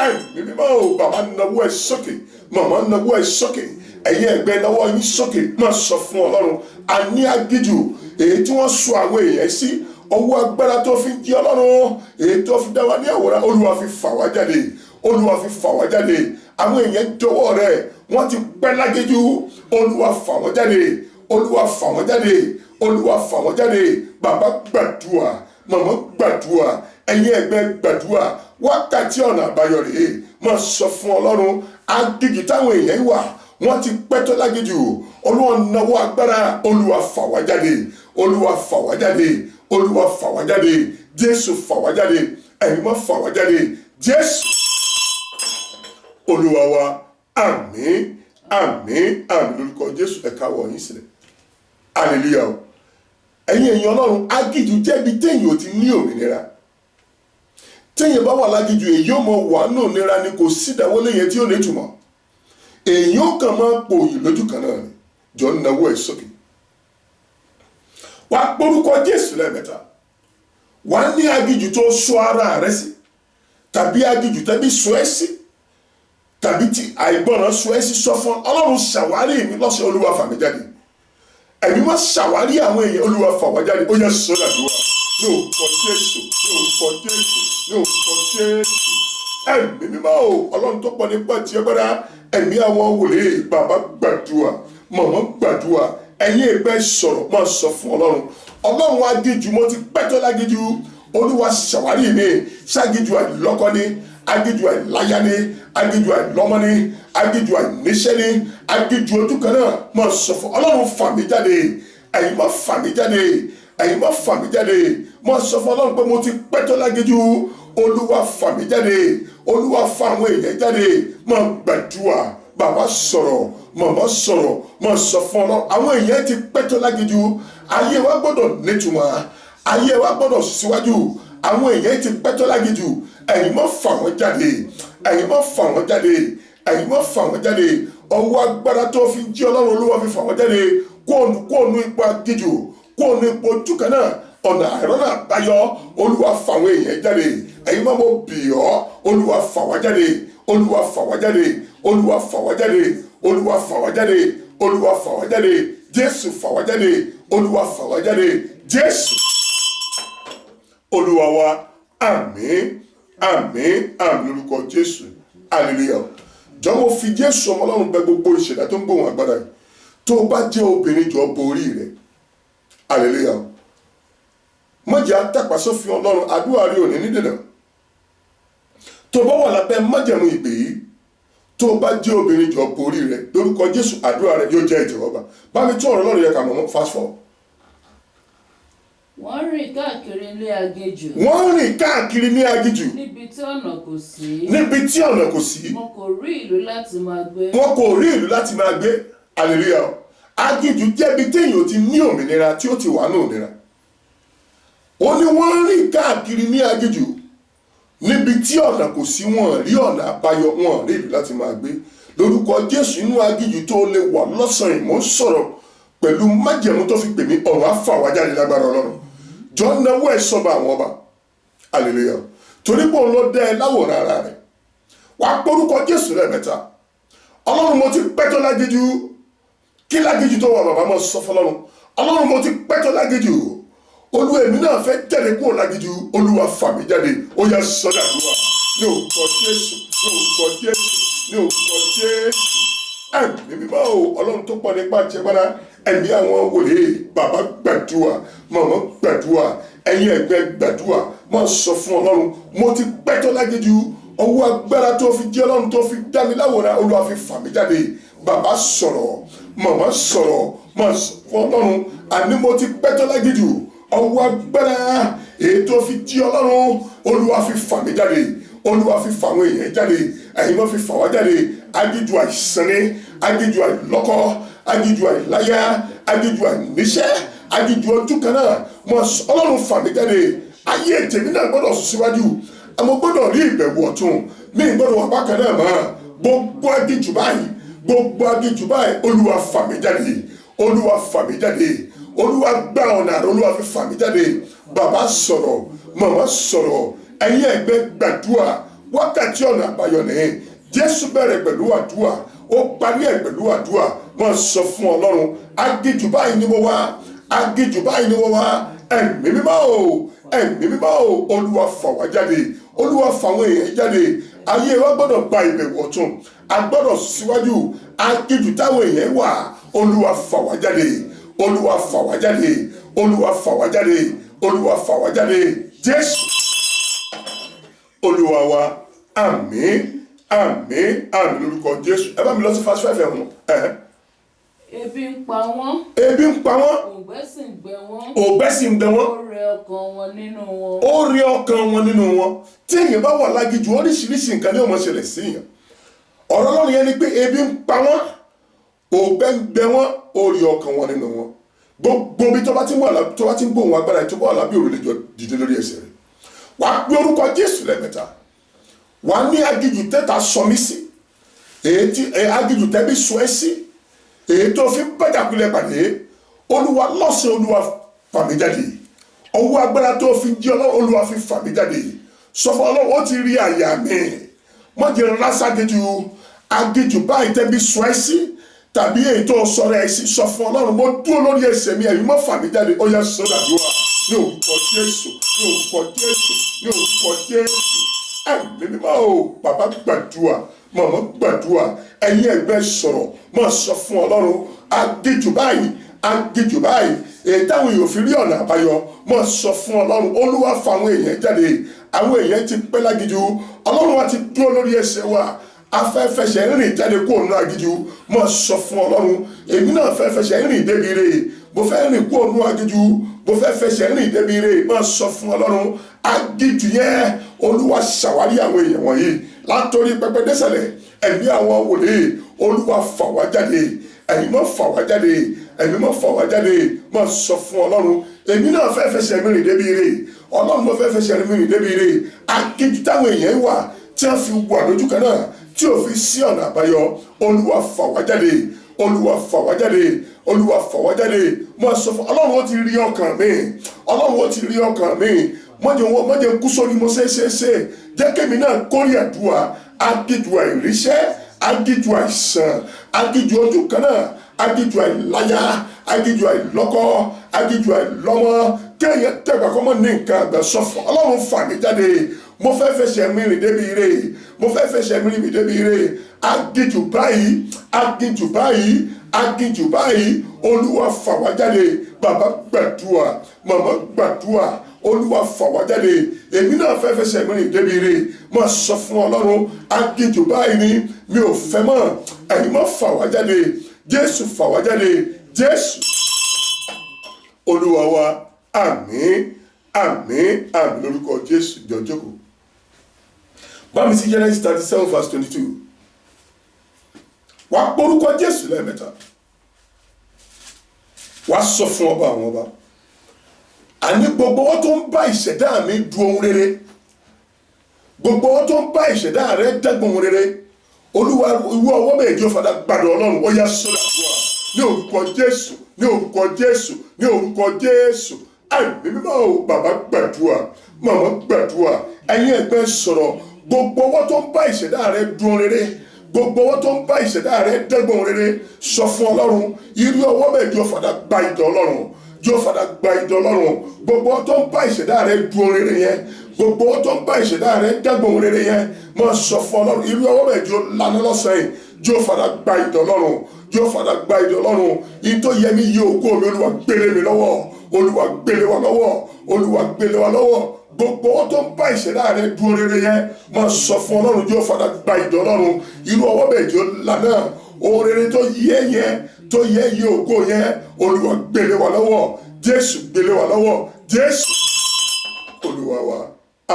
Ẹ̀mí mímọ́ o, bàbá nawó ẹ̀ sókè, màmá nawó ẹ̀ sókè, ẹ̀yin ẹ̀gbẹ́ nawó yín sókè. Máa sọ fún Ọlọ́run. A ní aginjù èyí tí wọ́n sọ àwọn èèyàn sí. Ọwọ́ agbára tó fi jí Ọlọ́run, èyí tó fi dá wa ní àwòrán. Olúwa fi fà wá jáde. Olúwa fi fà wá jáde. Àwọn èèyàn dọwọ́ rẹ̀, wọ́n ti pẹ́ lágéjú. Olúwa fà wọ́n jáde. Olúwa fà wọ́n jáde. Olúwa fà wọ́n jáde. Bàbá gbàdúrà, màmá gbàdúrà, ẹ̀yin ẹ̀gbẹ́ gbàdúrà. Wákàtí ọ̀nà àbáyọ rèé. Máa sọ fún Ọlọ́run. Aginjù táwọn èèyàn wà, wọ́n ti pẹ́ tó lágéjú. Olúwa nawọ́ agbára. Olúwa fà wá jáde. Olúwa fà wá jáde. Olúwa fà wá jáde. Jésù fà wá jáde. Ẹ̀yin má fà wá jáde. Jésù Olúwa wa. Àmín, àmín, àmín lórúkọ Jésù. Ẹ káwọ́ yín sílẹ̀. Hallelujah. Ẹ̀yin èèyàn Ọlọ́run, aginjù jẹ́ ibi téèyàn ò ti ní òmìnira. Téèyàn bá wà láginjù, èyí ò mọ wà ní òmìnira ni, kò sí ìdáwọ́lé yẹn tí ó ní ìtumọ̀. Èyí ò kàn máa pòyì lójú kan náà ni. Jọ náwó ẹ̀ sókè. Wà á porúkọ Jésù lẹ́ẹ̀mẹ́ta. Wà á ní aginjù tó sọ ara rẹ sí, tàbí aginjù tẹ́bí sọ ẹ́ sí, tàbí tí àìgbọràn sọ ẹ́ sí. Sọ fún Ọlọ́run ṣàwárí mi lọ́sẹ̀. Olúwa fà mí jáde. Ẹ̀mí má ṣàwárí àwọn èèyàn. Olúwa fà wá jáde. Ó yẹ sọ́dà dúró. Ní orúkọ Jésù, ní orúkọ Jésù, ní orúkọ Jésù. Ẹ̀mí mímọ́ o, Ọlọ́run tó pọ̀ nípa tí agbára. Ẹ̀mí àwọn wòlíì, bàbá gbàdúrà, mọ̀mọ́ gbàdúrà, ẹ̀yin ẹgbẹ́ sọ̀rọ̀ máa sọ fún ọlọ́run. Ọlọ́run agíjù, mo ti pẹ́tọ́ lágíjù, olúwa ṣàwárí mi, ṣágíjù àìlọ́kọ ni, agíjù àìláyá ni, agíjù àìlọ́mọ ni, agíjù àìníṣẹ́ ni, agíjù ojú kan náà máa sọ fún ọlọ́run. Fà mí jáde, ẹ̀yin má fà mí jáde, ẹ̀yin má fà mí jáde, máa sọ fún ọlọ́run pé mo ti pẹ́tọ́ lágíjù, olúwa fà mí jáde, olúwa fà àwọn èèyàn jáde. Máa gbàdúrà, bàbá sọ̀rọ̀, màmá sọ̀rọ̀, máa sọ fún ọlọ́run. Àwọn èèyàn ti pẹ́tọ́ lágíjù, ayé wa gbọ́dọ̀ nítumọ̀, ayé wa gbọ́dọ̀ síwájú. Àwọn èèyàn ti pẹ́tọ́ lágíjù, ẹ̀yin má fà wọ́n jáde, ẹ̀yin má fà wọ́n jáde, ẹ̀yin má fà wọ́n jáde. Ọwọ́ agbára tó fi jí ọlọ́run, olúwa fi fà wọ́n jáde kóònù ipò agíjù, kóònù ipò ojú kan náà, ọ̀nà àìrọ́nà àbáyọ, olúwa fà àwọn èèyàn jáde. Ẹ̀yin má mo bì ọ́, olúwa fà wá jáde, olúwa fà wá jáde, olúwa fà wá jáde, olúwa fà wá jáde, olúwa fà wá jáde, jésù fà wá jáde, olúwa fà wá jáde, jésù olúwa wa. Àmín, àmín, àmín lórúkọ jésù. Hallelujah. Jọ̀wọ́ fi jésù ọmọ ọlọ́run bẹ̀ gbogbo ìṣẹ̀dá tó ń gbóhùn agbára yìí. Tó o bá jẹ́ obìnrin, jọ borí rẹ̀. Hallelujah. Mọ̀jẹ̀ àtàpá sófin ọlọ́run, àdúrà rí òní nídìnà. Tó o bá wà lábẹ́ májẹ̀mú ìpè yìí, tó o bá jẹ́ obìnrin, jọ borí rẹ̀. Lórúkọ jésù, àdúrà rẹ̀ yóò jẹ́ ìtẹ́wọ́gbà. Bá mi tún ọ̀rọ̀ ọlọ́run yẹ ká mọ̀ fast forward. Wọ́n rìn káàkiri ilé aginjù. Wọ́n rìn káàkiri ní aginjù. Níbi tí ọ̀nà kò sí. Níbi tí ọ̀nà kò sí. Wọn kò rí ìlú láti máa gbé. Wọn kò rí ìlú láti máa gbé. Hallelujah. Aginjù jẹ́ ibi téèyàn ti ní òmìnira, tí ó ti wà ní òmìnira. Ó ní wọ́n rìn káàkiri ní aginjù. Níbi tí ọ̀nà kò sí, wọn rí ọ̀nà àbáyọ, wọn rí ìlú láti máa gbé. Lórúkọ Jésù, inú aginjù tó lè wà lọ́sàn-án ìmọ̀ sọ̀rọ̀ pẹ̀lú májẹ̀mú tó fi pè mí, ọ̀run á fà wá jáde lágbára ọlọ́run. Jọ náwó ẹ̀ sọ́ba àwọn ọba. Hallelujah. Torí pé òun ló dá ẹ láwòrán ara rẹ̀. Wà á porúkọ Jésù lẹ́ẹ̀mẹ́ta. Ọlọ́run, mo ti pẹ́tọ́ lágíjù. Kí lágíjù tó wà, bàbá mọ́ sọ fọlọ́run. Ọlọ́run, mo ti pẹ́tọ́ lágíjù. Olúwa, èmi náà fẹ́ jáde kúrò lágíjù. Olúwa fà mí jáde. Ó yá sọ́dà àdúrà. Ní orúkọ Jésù, ní orúkọ Jésù, ní orúkọ Jésù. Ẹ̀mí mímọ́ o, ọlọ́run tó pọ̀ nípa àjẹgbára, ẹ̀mí àwọn wòlíì, bàbá gbàdúrà, màmá gbàdúrà, ẹ̀yin ẹ̀gbẹ́ gbàdúrà. Máa sọ fún ọlọ́run, mo ti pẹ́tọ́ lágíjù. Ọwọ́ agbára tó fi jẹ́ ọlọ́run tó fi dá mi láwòrán, olúwa fi fà mí jáde. Bàbá sọ̀rọ̀, màmá sọ̀rọ̀, máa sọ fún ọlọ́run, àní mo ti pẹ́tọ́ lágíjù. Ọwọ́ agbára èyí tó fi jẹ́ ọlọ́run, olúwa fi fà mí jáde, olúwa fi fà àwọn èèyàn jáde, ẹ̀yin náà fi fà wá jáde. Aginjù àìsàn ni, aginjù àìlọ́kọ, aginjù àìláyá, aginjù àìníṣẹ́, aginjù ojú kan náà. Ọlọ́run fà mí jáde. Ayé tèmi náà gbọ́dọ̀ sún síwájú. Àmọ́ gbọ́dọ̀ rí ìbẹ̀wò ọ̀tun. Mi gbọ́dọ̀ wà bákan náà mọ́. Gbogbo aginjù báyìí, gbogbo aginjù báyìí, olúwa fà mí jáde, olúwa fà mí jáde, olúwa gbá ọ̀nà àrẹ, olúwa fi fà mí jáde. Bàbá sọ̀rọ̀, màmá sọ̀rọ̀, ẹ̀yin ẹ̀gbẹ́ gbàdúrà. Wákàtí ọ̀nà àbáyọ nìyẹn. Jésù bẹ̀rẹ̀ pẹ̀lú àdúrà, ó parí ẹ̀ pẹ̀lú àdúrà. Máa sọ fún ọlọ́run, aginjù báyìí ni mo wá, aginjù báyìí ni mo wá. Ẹ̀mí mímọ́ o, ẹ̀mí mímọ́ o, olúwa fà wá jáde, olúwa fà àwọn èèyàn jáde. Ayé wa gbọ́dọ̀ gba ìbẹ̀wò ọ̀tun, a gbọ́dọ̀ síwájú. Aginjù táwọn èèyàn wà, olúwa fà wá jáde, olúwa fà wá jáde, olúwa fà wá jáde, olúwa fà wá jáde. Jésù olúwa wa. Àmín, àmín, àmín lórúkọ Jésù. Ẹ bá mi lọ sí fásitì fẹ́fẹ́ wọn. Ebi ń pa wọ́n. Ebi ń pa wọ́n. Òǹgbẹ sì ń gbẹ wọ́n. Òǹgbẹ sì ń gbẹ wọ́n. Ó rẹ ọkàn wọn nínú wọn. Ó rẹ ọkàn wọn nínú wọn. Tí èèyàn bá wà lágijù, oríṣiríṣi nǹkan ní ó máa ṣẹlẹ̀ sí èèyàn. Ọ̀rọ̀ Ọlọ́run yẹn ni pé ebi ń pa wọ́n, òǹgbẹ ń gbẹ wọ́n, ó rẹ ọkàn wọn nínú wọn. Gbogbo bí tó bá ti ń gbóhùn agbára tó bá wà lábẹ́ òrùlé jọ dìde lórí ẹsẹ̀ rẹ̀. Wà á gbé orúkọ Jésù lẹ́ẹ̀mẹ́ta. Wà á ní aginjù tẹ́ta sọ mí sí. Aginjù tẹ́bí sọ ẹ́ sí. Èyí tó fi bàjàkulẹ̀ pàdé, olúwa lọ́sẹ̀, olúwa fà mí jáde. Ọwọ́ agbára tó fi jí ọlọ́run, olúwa fi fà mí jáde. Sọ fún ọlọ́run, ó ti rí àyà mi. Má jẹ́ rásá aginjù báyìí tẹ́bí sọ ẹ́ sí, tàbí èyí tó sọ̀rọ̀ ẹ̀ sí. Sọ fún ọlọ́run, mo dúró lórí ẹsẹ̀ mi, ẹ̀yin má fà mí jáde. Ó yá sọ́dà dúrà ní orúkọ Jésù, ní orúkọ Jésù, ní orúkọ Jésù. Ẹ̀mí mímọ́ o, bàbá gbàdúrà, màmá gbàdúrà, ẹ̀yin ẹgbẹ́ sọ̀rọ̀, máa sọ fún ọlọ́run, agíjù báyìí, agíjù báyìí, èyí táwọn èèyàn fi rí ọ̀nà àbáyọ, máa sọ fún ọlọ́run, olúwa fa àwọn èèyàn jáde, àwọn èèyàn ti pẹ́ lágíjù, ọlọ́run wa ti dúró lórí ẹsẹ̀ wa, afẹ́fẹsẹ̀ rìn jáde kó nínú agíjù, máa sọ fún ọlọ́run, èmi náà fẹ́ fẹsẹ̀ rìn débi re, mo fẹ́ rìn kó nínú agíjù, mo fẹ́ fẹsẹ̀ rìn débi re, máa sọ fún ọlọ́run, agíjù yẹn olúwa ṣàwárí àwọn èèyàn wọ̀nyí látòrí pẹpẹ désàlẹ̀, ẹ̀mí àwọn wòlíì olúwa fà wá jáde, ẹ̀yin máa fà wá jáde, ẹ̀mí máa fà wá jáde, máa sọ fún ọlọ́run, èmi náà fẹ́ fẹsẹ̀ mi rìn débi re, ọlọ́run mo fẹ́ fẹsẹ̀ mi rìn débi re, agíjù táwọn èèyàn wà tí wọ́n fi wà lójú kan náà tí ò fi sí ọ̀nà àbáyọ, olúwa fà wá jáde, olúwa fà wá jáde, olúwa fà wá jáde, máa sọ fún ọlọ́run, ó ti rí ọkàn mi, ọlọ́run ó ti rí ọkàn mi, mọ́jẹ̀ kú sórí mo ṣe jẹ́ kémi náà kórè àdúrà, agíjù àìríṣẹ́, agíjù àìsàn, agíjù ojú kan náà, agíjù àìláyà, agíjù àìlọ́kọ, agíjù àìlọ́mọ, kéèyàn tẹ̀gbà kọ́mọ ní nǹkan àgbà sọ fún ọlọ́run, fà mí jáde, mo fẹ́ fẹsẹ̀ mi rìn débi ire, mo fẹ́ fẹsẹ̀ mi rìn débi ire, agíjù báyìí, agíjù báyìí, agíjù báyìí, olúwa fà wá jáde, bàbá gbàdúrà, màmá gbàdúrà, olúwa fà wá jáde, èmi náà fẹ́ fẹsẹ̀ mi rìn débi ire, máa sọ fún ọlọ́run, agíjù báyìí ni mi ò fẹ́ mọ́, ẹ̀yin máa fà wá jáde, jésù fà wá jáde, jésù olúwa wa, àmín, àmín, àmín lórúkọ jésù. Jọ̀ọ́ bá mi sí Genesis 37 verse 22, wà á porúkọ jésù lẹ́ẹ̀mẹ́ta, wà á sọ fún ọba àwọn ọba, àní gbogbo wọn tó ń bá ìṣẹ̀dá mi du ohun rere, gbogbo wọn tó ń bá ìṣẹ̀dá rẹ dẹ́gbọ̀n ohun rere, olúwa ìwọ ọwọ́ méjì ó fàdá gbàdọ̀ ọlọ́run, ó yá sọ́dà fún wa ní orúkọ jésù, ní orúkọ jésù, ní orúkọ jésù. Àmì mímọ́ o, bàbá gbàdúrà, màmá gbàdúrà, ẹ̀yin ẹgbẹ́ sọ̀rọ̀, gbogbo wọn tó ń bá ìṣẹ̀dá rẹ du ohun rere, gbogbo wọn tó ń bá ìṣẹ̀dá rẹ dẹ́gbọ̀n ohun rere, sọ fún ọlọ́run, irú ọwọ́ méjì ó fàdá gba ìdọ̀ ọlọ́run, yóò fàdá gba ìdọ̀ ọlọ́run, gbogbo wọn tó ń bá ìṣẹ̀dá rẹ du ohun rere yẹn, gbogbo wọn tó ń bá ìṣẹ̀dá rẹ dẹ́gbọ̀n ohun rere yẹn, máa sọ fún ọlọ́run, irú ọwọ́ méjì ó lànà lọ́sàn-án, yóò fàdá gba ìdọ̀ ọlọ́run, yóò fàdá gba ìdọ̀ ọlọ́run, yìí tó yẹ mí yí ògo mi, olúwa gbélé mi lọ́wọ́, olúwa gbélé wa lọ́wọ́, olúwa gbélé wa lọ́wọ́, gbogbo wọn tó ń bá ìṣẹ̀dá rẹ du ohun rere yẹn, máa sọ fún ọlọ́run, yóò fàdá gba ìdọ̀ ọlọ́run, irú ọwọ́ méjì ó lànà, ohun rere tó yẹ yẹn, tó yẹ yí ògo yẹn, olúwa gbélé wa lọ́wọ́, jésù gbélé wa lọ́wọ́, jésù olúwa wa,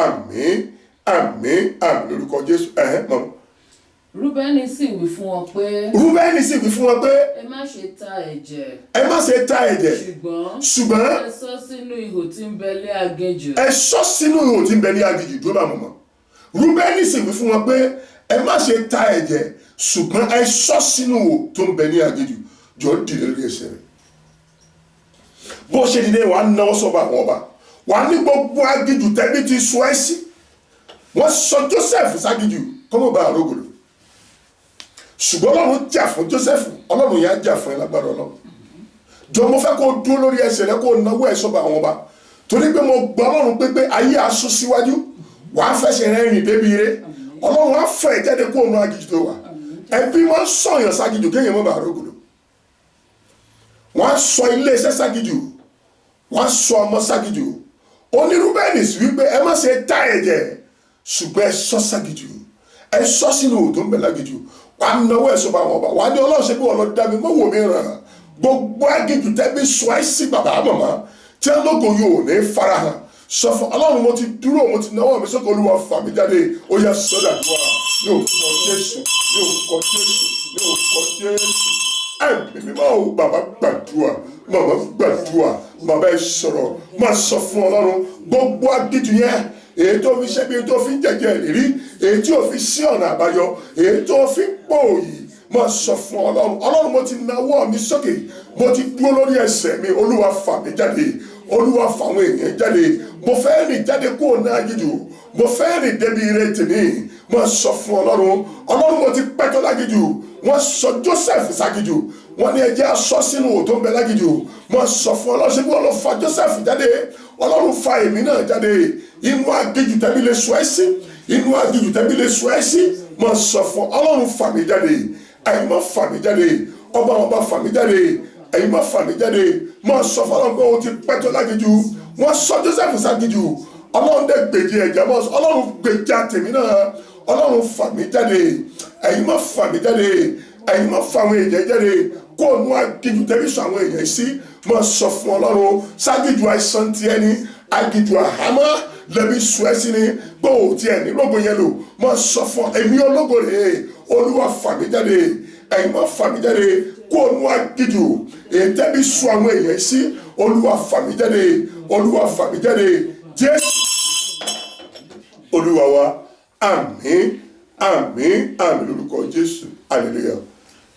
àmín, àmín, àmín lórúkọ jésù. Mọ̀. Rúbẹ́nì sì wí fún wọn pé. Rúbẹ́nì sì wí fún wọn pé. Ẹ má ṣe ta ẹ̀jẹ̀. Ẹ má ṣe ta ẹ̀jẹ̀. Ṣùgbọ́n. Ẹ sọ sínú ihò tí ń bẹ ní aginjù. Ẹ sọ sínú ihò tí ń bẹ ní aginjù, dúró bá mọ̀. Rúbẹ́nì sì wí fún wọn pé ẹ má ṣe ta ẹ̀jẹ̀, ṣùgbọ́n ẹ sọ sínú ihò tó ń bẹ ní aginjù. Jọ dìde lórí ẹsẹ̀ rẹ̀. Bó ṣe dìde wàá náwó sọ́ba àwọn ọba, wàá ní gbogbo aginjù tẹ́bí ti sọ ẹ́ sí. Wọ́n sọ Joseph ságijù kọ́mọ̀ bá àrógòlò. Ṣùgbọ́n ọlọ́run jà fún Joseph, ọlọ́run yẹn á jà fún ẹ lágbára ọlọ́run. Jọ mo fẹ́ kó o dúró lórí ẹsẹ̀ rẹ kó o náwó ẹ̀ sọ́ba àwọn ọba, torí pé mo gbọ́ ọlọ́run pé ayé aṣọ síwájú, wàá fẹsẹ̀ rẹ rìn débi ire, ọlọ́run á fẹ́ jáde kó o nu aginjù tó wà. Ẹbí wọn sọ̀yàn ságijù kéèyàn mọ́ bá àrógòlò. Wọ́n á sọ ilé iṣẹ́ ságijù, wọ́n á sọ ọmọ ságijù. Onírúbẹ́nì sì wípé ẹ má ṣe ta ẹ̀jẹ̀, ṣùgbọ́n ẹ sọ ságijù, ẹ sọ sínú òtó ń bẹ lágijù. Wàá náwó ẹ̀sọ́ bá wọn ọba, wàá ní ọlọ́run ṣe bí wọn lọ dá mi, mọ́ wò mí ràn. Gbogbo aginjù tẹ́bí sọ ẹ́ sí bàbá màmá tí ẹ lógo yóò ní farahàn. Sọ fún ọlọ́run, mo ti dúró, mo ti náwó mi sókè, olúwa fà mí jáde, ó yá sọ́dà dùn à ní orúkọ Jésù, ní orúkọ Jésù, ní orúkọ Jésù. Ẹ̀mí mímọ́ o, bàbá gbàdúrà, màmá gbàdúrà, bàbá ẹ sọ̀rọ̀, máa sọ fún ọlọ́run, gbogbo aginjù yẹn, èyí tó fi ṣẹ́bi, èyí tó fi ń jẹ̀jẹ̀ ìrírí, èyí tí ò fi sí ọ̀nà àbáyọ, èyí tó fi ń pòòyì, máa sọ fún ọlọ́run, ọlọ́run mo ti nawọ́ mi sókè, mo ti dúró lórí ẹsẹ̀ mi, olúwa fà mí jáde, olúwa fà àwọn èèyàn jáde, mo fẹ́ rìn jáde kúrò ní aginjù, mo fẹ́ rìn débi ire tèmi, máa sọ fún ọlọ́run, ọlọ́run mo ti pẹ́tọ́ láginjù, wọ́n sọ Joseph ságijù, wọ́n ní ẹjẹ́ aṣọ sínú òtó ń bẹ láginjù, máa sọ fún ọlọ́run, ṣé bí wọ́n lọ fa Joseph jáde, ọlọ́run fa èmi náà jáde, inú aginjù tẹ́bí lè sọ ẹ́ sí, inú aginjù tẹ́bí lè sọ ẹ́ sí, máa sọ fún ọlọ́run fà mí jáde ẹ̀yin má fà mí jáde ọba ọba fà mí jáde ẹ̀yin má fà mí jáde máa sọ fún ọlọ́run pé o ti pẹ́ tó lágíjú wọ́n sọ Joseph ságíjú ọlọ́run dẹ̀ gbèjì ẹ̀jẹ̀ mọ́ ọlọ́run gbèjà tèmi náà ọlọ́run fà mí jáde ẹ̀yin má fà mí jáde ẹ̀yin má fà àwọn èèyàn jáde kó o nu agíjú tẹ́bí sọ àwọn èèyàn sí máa sọ fún ọlọ́run ságíjú àìsàn tiẹ̀ ní agíjú àhámọ́ lẹ́bí sọ ẹ́ sí ni pé o tiẹ̀ ní lógo yẹn lò máa sọ fún èmi ológo rèé olúwa fà mí jáde ẹ̀yin má fà mí jáde kó o nu agíjú èyí tẹ́bí sọ àwọn èèyàn sí olúwa fà mí jáde olúwa fà mí jáde Jésù olúwa wa àmín àmín àmín lórúkọ Jésù hallelujah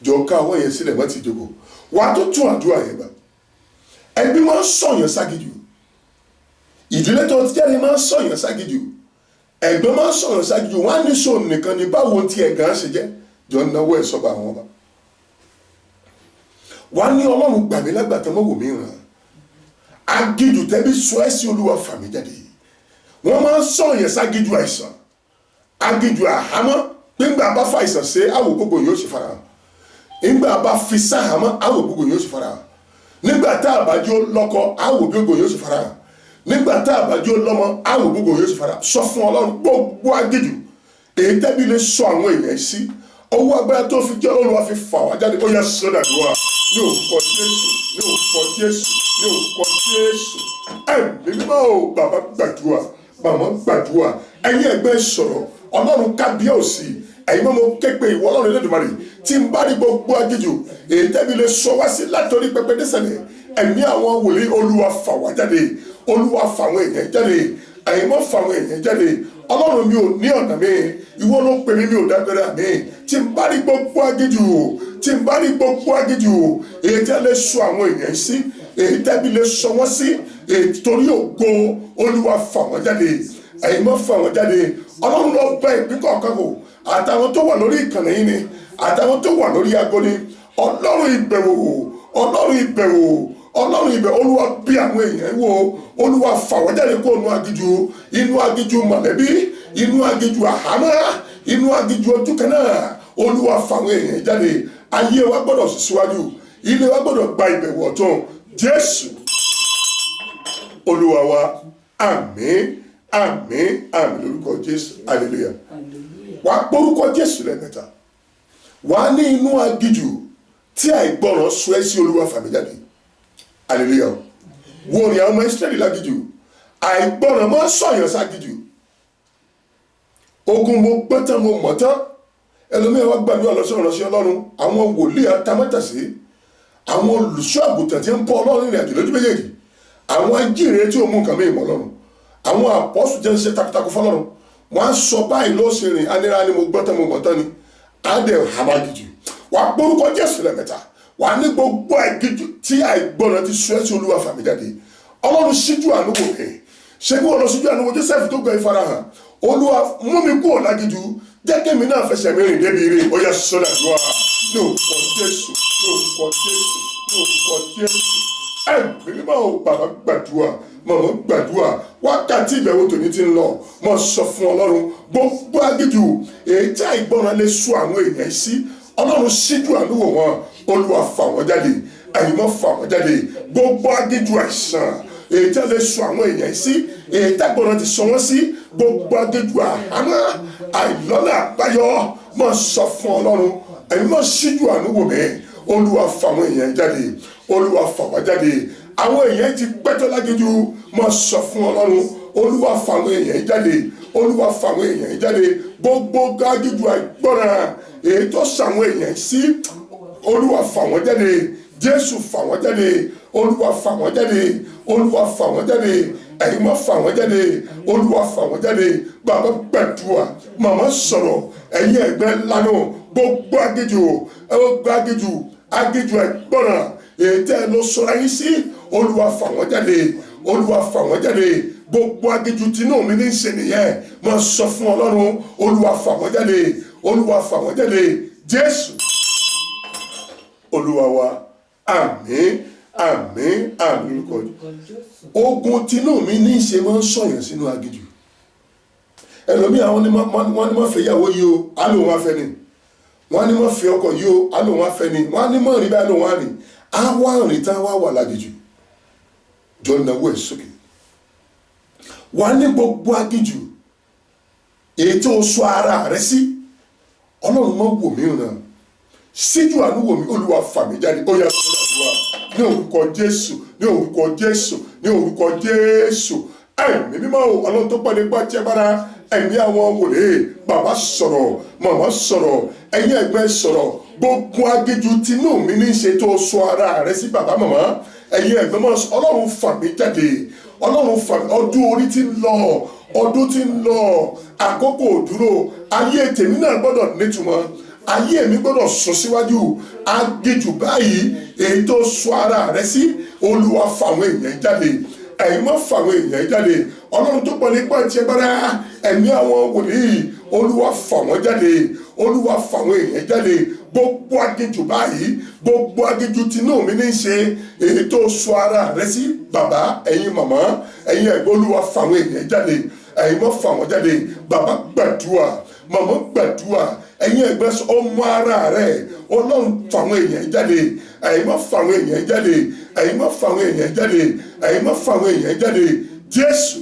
jọ ká àwọn yẹn sílẹ̀ má ti jókòó wàá tó tún àdúrà yẹn gbà ẹbí máa ń sọ̀yàn ságídù ìdílé tó ti jáde máa ń sọ̀yàn ságídù ẹ̀gbọ́n máa ń sọ̀yàn ságídù wọ́n á ní sọ̀rọ̀ nìkan ní báwo ti ẹ̀gán ṣe jẹ́ jọ náwó ẹ̀ sọ́ba àwọn ọba wọ́n á ní ọlọ́run gbà mí lágbàtà mọ́wò mi ràn agídù tẹ́bí sọ ẹ́ sí olúwa fà mí jáde wọ́n máa ń sọ̀yàn ságídù àìsàn agídù àhámọ́ nígbà bá fa àìsàn ṣe àwò gbogbo yóò ṣe fara hàn nígbà bá fi sáhámọ́ àwò gbogbo yóò ṣe fara hàn nígbà tá àbájọ lọ́kọ àwò gbogbo yóò ṣe fara hàn nígbà tá àbájọ lọ́mọ àwò gbogbo yóò ṣe fara hàn sọ fún ọlọ́run gbogbo agídù èyí tẹ́bí lè sọ àwọn èèyàn sí owó agbára tó fi jẹ́ olúwa fi fà wá jáde ó yẹ sọ́dà dùwà ní orúkọ Jésù ní orúkọ Jésù ní orúkọ Jésù ẹ̀mí mímọ́ o bàbá gbàdúrà màmá gbàdúrà ẹ̀yin ẹgbẹ́ sọ̀rọ̀ ọlọ́run kábíyèsí ẹ̀yin mọ́ mo képe ìwọ ọlọ́run Elédùmarè tí n bá rí gbogbo agídù èyí tẹ́bi lè sọ wá sí látọ̀rí pẹpẹ dẹ́sẹ̀lẹ̀ ẹ̀mí àwọn wòlíì olúwa fà wá jáde olúwa fà àwọn èèyàn jáde ẹ̀yin mọ́ fà àwọn èèyàn jáde ọlọ́run mi ò ní ọ̀nà mi ìwọ ló pè mí mi ò dágbére àmì tí n bá rí gbogbo agídù tí n bá rí gbogbo agídù èyí tẹ́ lè sọ àwọn èèyàn sí èyí tẹ́bi lè sọ wọ́n sí èyí torí ògo olúwa fà wọ́n jáde ẹ̀yin mọ́ fà wọ́n jáde ọlọ́run lọ bá ìpín kọ̀ọ̀kan kò àtàwọn tó wà lórí ìkànnì yìí ni àtàwọn tó wà lórí aago ni ọlọ́run ìbẹ̀wò ọlọ́run ìbẹ̀wò ọlọ́run ìbẹ̀wò olúwa bí àwọn èèyàn wò olúwa fà wọ́n jáde kó inú agíjú mọ̀lẹ́bí inú agíjú àhámọ́ inú agíjú ojú kan náà olúwa fà àwọn èèyàn jáde ayé wa gbọ́dọ̀ síwájú ilé wa gbọ́dọ̀ gba ìbẹ̀wò ọ̀tun Jésù olúwa wa àmín àmín àmín lórúkọ Jésù hallelujah wà á gbórúkọ Jésù lẹ́mẹ̀ta wà á ní inú agíjù tí àìgbọràn sọ ẹ́ sí olúwa fà mí jáde hallelujah wo ni àwọn ọmọ Ísírẹ́lì lágíjù àìgbọràn máa sọ̀yàn ságíjù ogun mo gbọ́ tán mo mọ̀ tán ẹlòmíràn wá gbàdúrà lọ́sọ̀rọ̀ lọ́sọ̀ ọlọ́run àwọn wòlíì atamátàsé àwọn olùṣọ́ àgùntàn tí ń bọ́ ọlọ́run ìrìn àjò lójú méjèèjì àwọn ajíhìnrere tí ó mú nǹkan mìíràn ọlọ́run àwọn àpọ́sù jẹ́ ń ṣe takuntakun fọlọ́run wọ́n á sọ báyìí ló ṣe rìn anira ni mo gbọ́ tán mo mọ̀ tán ni á dẹ̀ hamagijù wà á gbórúkọ Jésù lẹ́mẹ̀ta wà á ní gbogbo àìgijù tí àìgbọràn ti sọ ẹ́ sí olúwa fà mí jáde ọlọ́run ṣíjú àánú wò mí ṣé bí wọ́n lọ ṣíjú àánú wò Jósẹ́fù tó gbẹ ìfarahàn olúwa mú mi kúrò lágíjú jẹ́ kémi náà fẹsẹ̀ mi rìn débi ire ó yẹ sọ́dà dùwà ní orúkọ Jésù ní orúkọ Jésù ní orúkọ Jésù ẹ̀mí mímọ́ ò bàbá gbàdúrà màmá gbàdúrà wákàtí ìbẹ̀wò tòní ti ń lọ mọ̀ sọ fún ọlọ́run gbogbo agídù èyí tí àìgbọràn lè sọ àwọn èèyàn sí ọlọ́run ṣíjú àánú wò wọ́n olúwa fà wọ́n jáde ẹ̀yin mọ́ fà wọ́n jáde gbogbo agídù àìsàn èyí tí a lè sọ àwọn èèyàn sí èyí tí àgbọràn ti sọ wọ́n sí gbogbo agídù àhámọ́ àìlọ́lá àbáyọ mọ̀ sọ fún ọlọ́run ẹ̀yin mọ́ ṣíjú àánú wò mí olúwa fà àwọn èèyàn jáde olúwa fà wọ́n jáde àwọn èèyàn ti pẹ́tọ́ lágídú mọ̀ sọ fún ọlọ́run olúwa fà àwọn èèyàn jáde olúwa fà àwọn èèyàn jáde gbogbo gágídú àìgbọràn èyí tó sàwọn èèyàn sí olúwa fà wọ́n jáde Jésù fà wọ́n jáde olúwa fà wọ́n jáde olúwa fà wọ́n jáde ẹ̀yin má fà wọ́n jáde olúwa fà wọ́n jáde bàbá gbàdúrà màmá sọ̀rọ̀ ẹ̀yin ẹ̀gbẹ́ lánàá gbogbo agídú agídú àìgbọràn èyí tẹ́ ẹ lọ sọ̀rọ̀ yín sí olúwa fà wọ́n jáde olúwa fà wọ́n jáde gbogbo agídú tinú mi ní í ṣe nìyẹn máa sọ fún ọlọ́run olúwa fà wọ́n jáde olúwa fà wọ́n jáde Jésù olúwa wa àmín àmín àmín lórúkọ ogun tinú mi ní í ṣe máa ń sọ̀yàn sínú agídú ẹlòmíì àwọn wọ́n ní mọ́ fẹ́ ìyàwó yìí o á lòun wá fẹ́ ni, wọ́n ní mọ́ fẹ́ ọkọ yìí o á lòun wá fẹ́ ni, wọ́n ní mọ́ rí báyìí lòun wá ni, á wá rìn tán wá wà lágìjù. Jọ náwó ẹ̀ sókè. Wà ní gbogbo agìjù èyí tí o sọ ara rẹ sí, Ọlọ́run mọ́ wò mí ràn, síjú àánú wò mí, Olúwa fà mí jáde. Ó yá sọ́dọ̀ àdúrà ní orúkọ Jésù, ní orúkọ Jésù, ní orúkọ Jésù. Ẹ̀mí mímọ́ o, Ọlọ́run tó pọ̀ nípa tí ẹ bára, ẹ̀mí àwọn wòlé, bàbá sọ̀rọ̀, màmá sọ̀rọ̀, ẹ̀yin ẹ̀gbẹ́ sọ̀rọ̀, gbogbo agíjú tinú mi ní ṣe tó sọ ara rẹ sí bàbá màmá, ẹ̀yin ẹ̀gbẹ́ mọ́, Ọlọ́run fà mí jáde, Ọlọ́run fà mí, ọdún orí ti ń lọ, ọdún ti ń lọ, àkókò dúró, ayé tèmi náà gbọ́dọ̀ nítumọ̀, ayé mi gbọ́dọ̀ sún síwájú, agíjú báyìí èyí tó sọ ara rẹ sí, Olúwa fà àwọn èèyàn jáde, ẹ̀yin má fà àwọn èèyàn jáde. Ọlọ́run tó pọ̀ nípa tí ẹ bára, ẹ̀mí àwọn wòlíì, Olúwa fà wọ́n jáde, Olúwa fà àwọn èèyàn jáde. Gbogbo agíjú báyìí, gbogbo agíjú tinú mi ní ṣe èyí tó sọ ara rẹ sí bàbá, ẹ̀yin màmá, ẹ̀yin ẹ̀gbọ́n, Olúwa fà àwọn èèyàn jáde, ẹ̀yin má fà wọ́n jáde. Bàbá gbàdúrà, màmá gbàdúrà, ẹ̀yin ẹ̀gbẹ́ ọmọ ara rẹ̀, Ọlọ́run fà àwọn èèyàn jáde, ẹ̀yin má fà àwọn èèyàn jáde, ẹ̀yin má fà àwọn èèyàn jáde, ẹ̀yin má fà àwọn èèyàn jáde. Jésù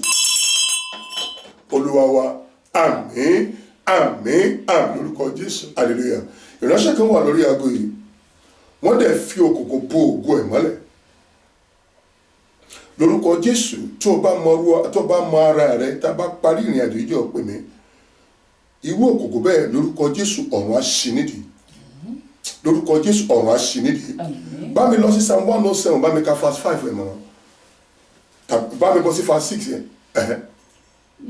Olúwa wa, àmín, àmín, àmín lórúkọ Jésù, hallelujah. Ìránṣẹ́ kan wà lórí aago yìí, wọ́n dẹ̀ fi òkùnkùn bo ògo ẹ̀ mọ́lẹ̀. Lórúkọ Jésù, tó bá mọ ara rẹ, tá a bá parí ìrìn àjò ìjọ pè mí, irú òkùnkùn bẹ́ẹ̀ lórúkọ Jésù ọ̀run á ṣí nídìí. Lórúkọ Jésù ọ̀run á ṣí nídìí. Bá mi lọ sí Psalm 107, bá mi ka verse 5 ẹ̀ mọ́, bá mi bọ́ sí verse 6 yẹn.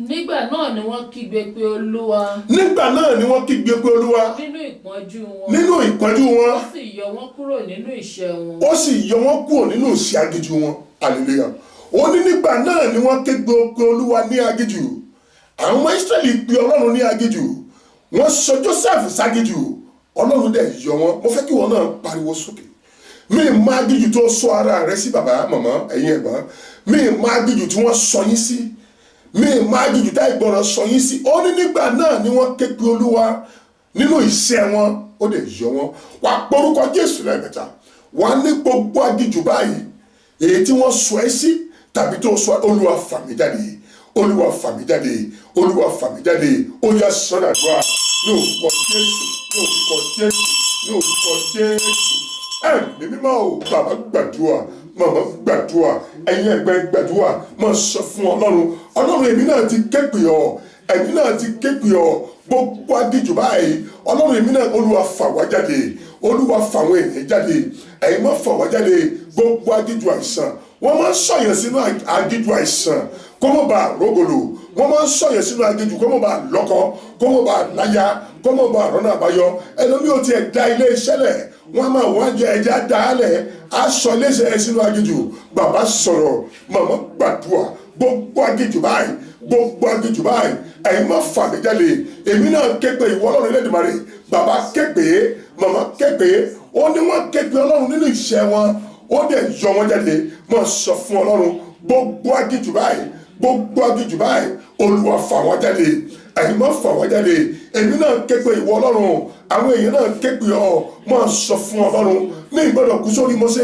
Nígbà náà ni wọ́n kígbe pé Olúwa. Nígbà náà ni wọ́n kígbe pé Olúwa. Nínú ìpọ́njú wọn. Nínú ìpọ́njú wọn. Ó sì yọ wọ́n kúrò nínú ìṣẹ́ wọn. Ó sì yọ wọ́n kúrò nínú ìṣẹ́ agíjú wọn. Hallelujah. Ó ní nígbà náà ni wọ́n kígbe pé Olúwa ní agíjú. Àwọn ọmọ Ísírẹ́lì pe Ọlọ́run ní agíjú. Wọ́n sọ Jósẹ́fù ságíjú. Ọlọ́run dẹ̀ yọ wọn. Mo fẹ́ kí wọn náà pariwo sókè. Mi má agíjú tó sọ ara rẹ sí bàbá, màmá, ẹ̀yin ẹ̀gbọ́n. Mi má agíjú tí wọ́n sọ yín sí. Mi máa jìjì tá ìgbọràn sọ yín sí. Ó ní nígbà náà ni wọ́n ké pe Olúwa nínú iṣẹ́ wọn, ó dẹ̀ yọ wọn. Wà á porúkọ Jésù lẹ́ẹ̀mẹ́ta. Wà á ní gbogbo agíjù báyìí èyí tí wọ́n sọ ẹ́ sí tàbí tó sọ, Olúwa fà mí jáde, Olúwa fà mí jáde, Olúwa fà mí jáde. Ó yá sọ́dàdúrà ní orúkọ Jésù, ní orúkọ Jésù, ní orúkọ Jésù. Ẹ̀mí mímọ́ o, bàbá gbàdúrà, màmá gbàdúrà, ẹ̀yin ẹ̀gbẹ́ gbàdúrà, máa sọ fún Ọlọ́run. Ọlọ́run, èmi náà ti ké pè ọ́, èmi náà ti ké pè ọ́. Gbogbo agíjù báyìí, Ọlọ́run, èmi náà, Olúwa fà wá jáde, Olúwa fà àwọn èèyàn jáde, ẹ̀yin má fà wá jáde. Gbogbo agíjù àìsàn, wọ́n máa ń sọ̀yàn sínú agíjù àìsàn kó mọ̀ bá rógòlò, wọ́n máa ń sọ̀yàn sínú agíjù kó mọ̀ bá lọ́kọ, kó mọ̀ bá láya, kó mọ̀ bá rọ́nà àbáyọ. Ẹlòmíì ò tiẹ̀ da ilé iṣẹ́ lẹ̀, wọ́n máa wọ́n jẹ ẹja dálẹ̀, aṣọ iléeṣẹ́ sínú agíjù. Bàbá sọ̀rọ̀, màmá gbàdúrà. Gbogbo agíjù báyìí, gbogbo agíjù báyìí, ẹ̀yin má fà mí jáde. Èmi náà ké pe ìwọ Ọlọ́run Elédùmarè. Bàbá ké pè é, màmá ké pè é. Ó ní wọ́n ké pe Ọlọ́run nínú iṣẹ́ wọn, ó dẹ̀ yọ wọn jáde. Máa sọ fún Ọlọ́run, gbogbo agíjù báyìí, gbogbo agíjù báyìí, Olúwa fà wọ́n jáde, ẹ̀yin má fà wọ́n jáde. Èmi náà ké pe ìwọ Ọlọ́run, àwọn èèyàn náà ké pe ọ. Máa sọ fún Ọlọ́run, ní ìgbọ́dọ̀ kú sórí mo ṣe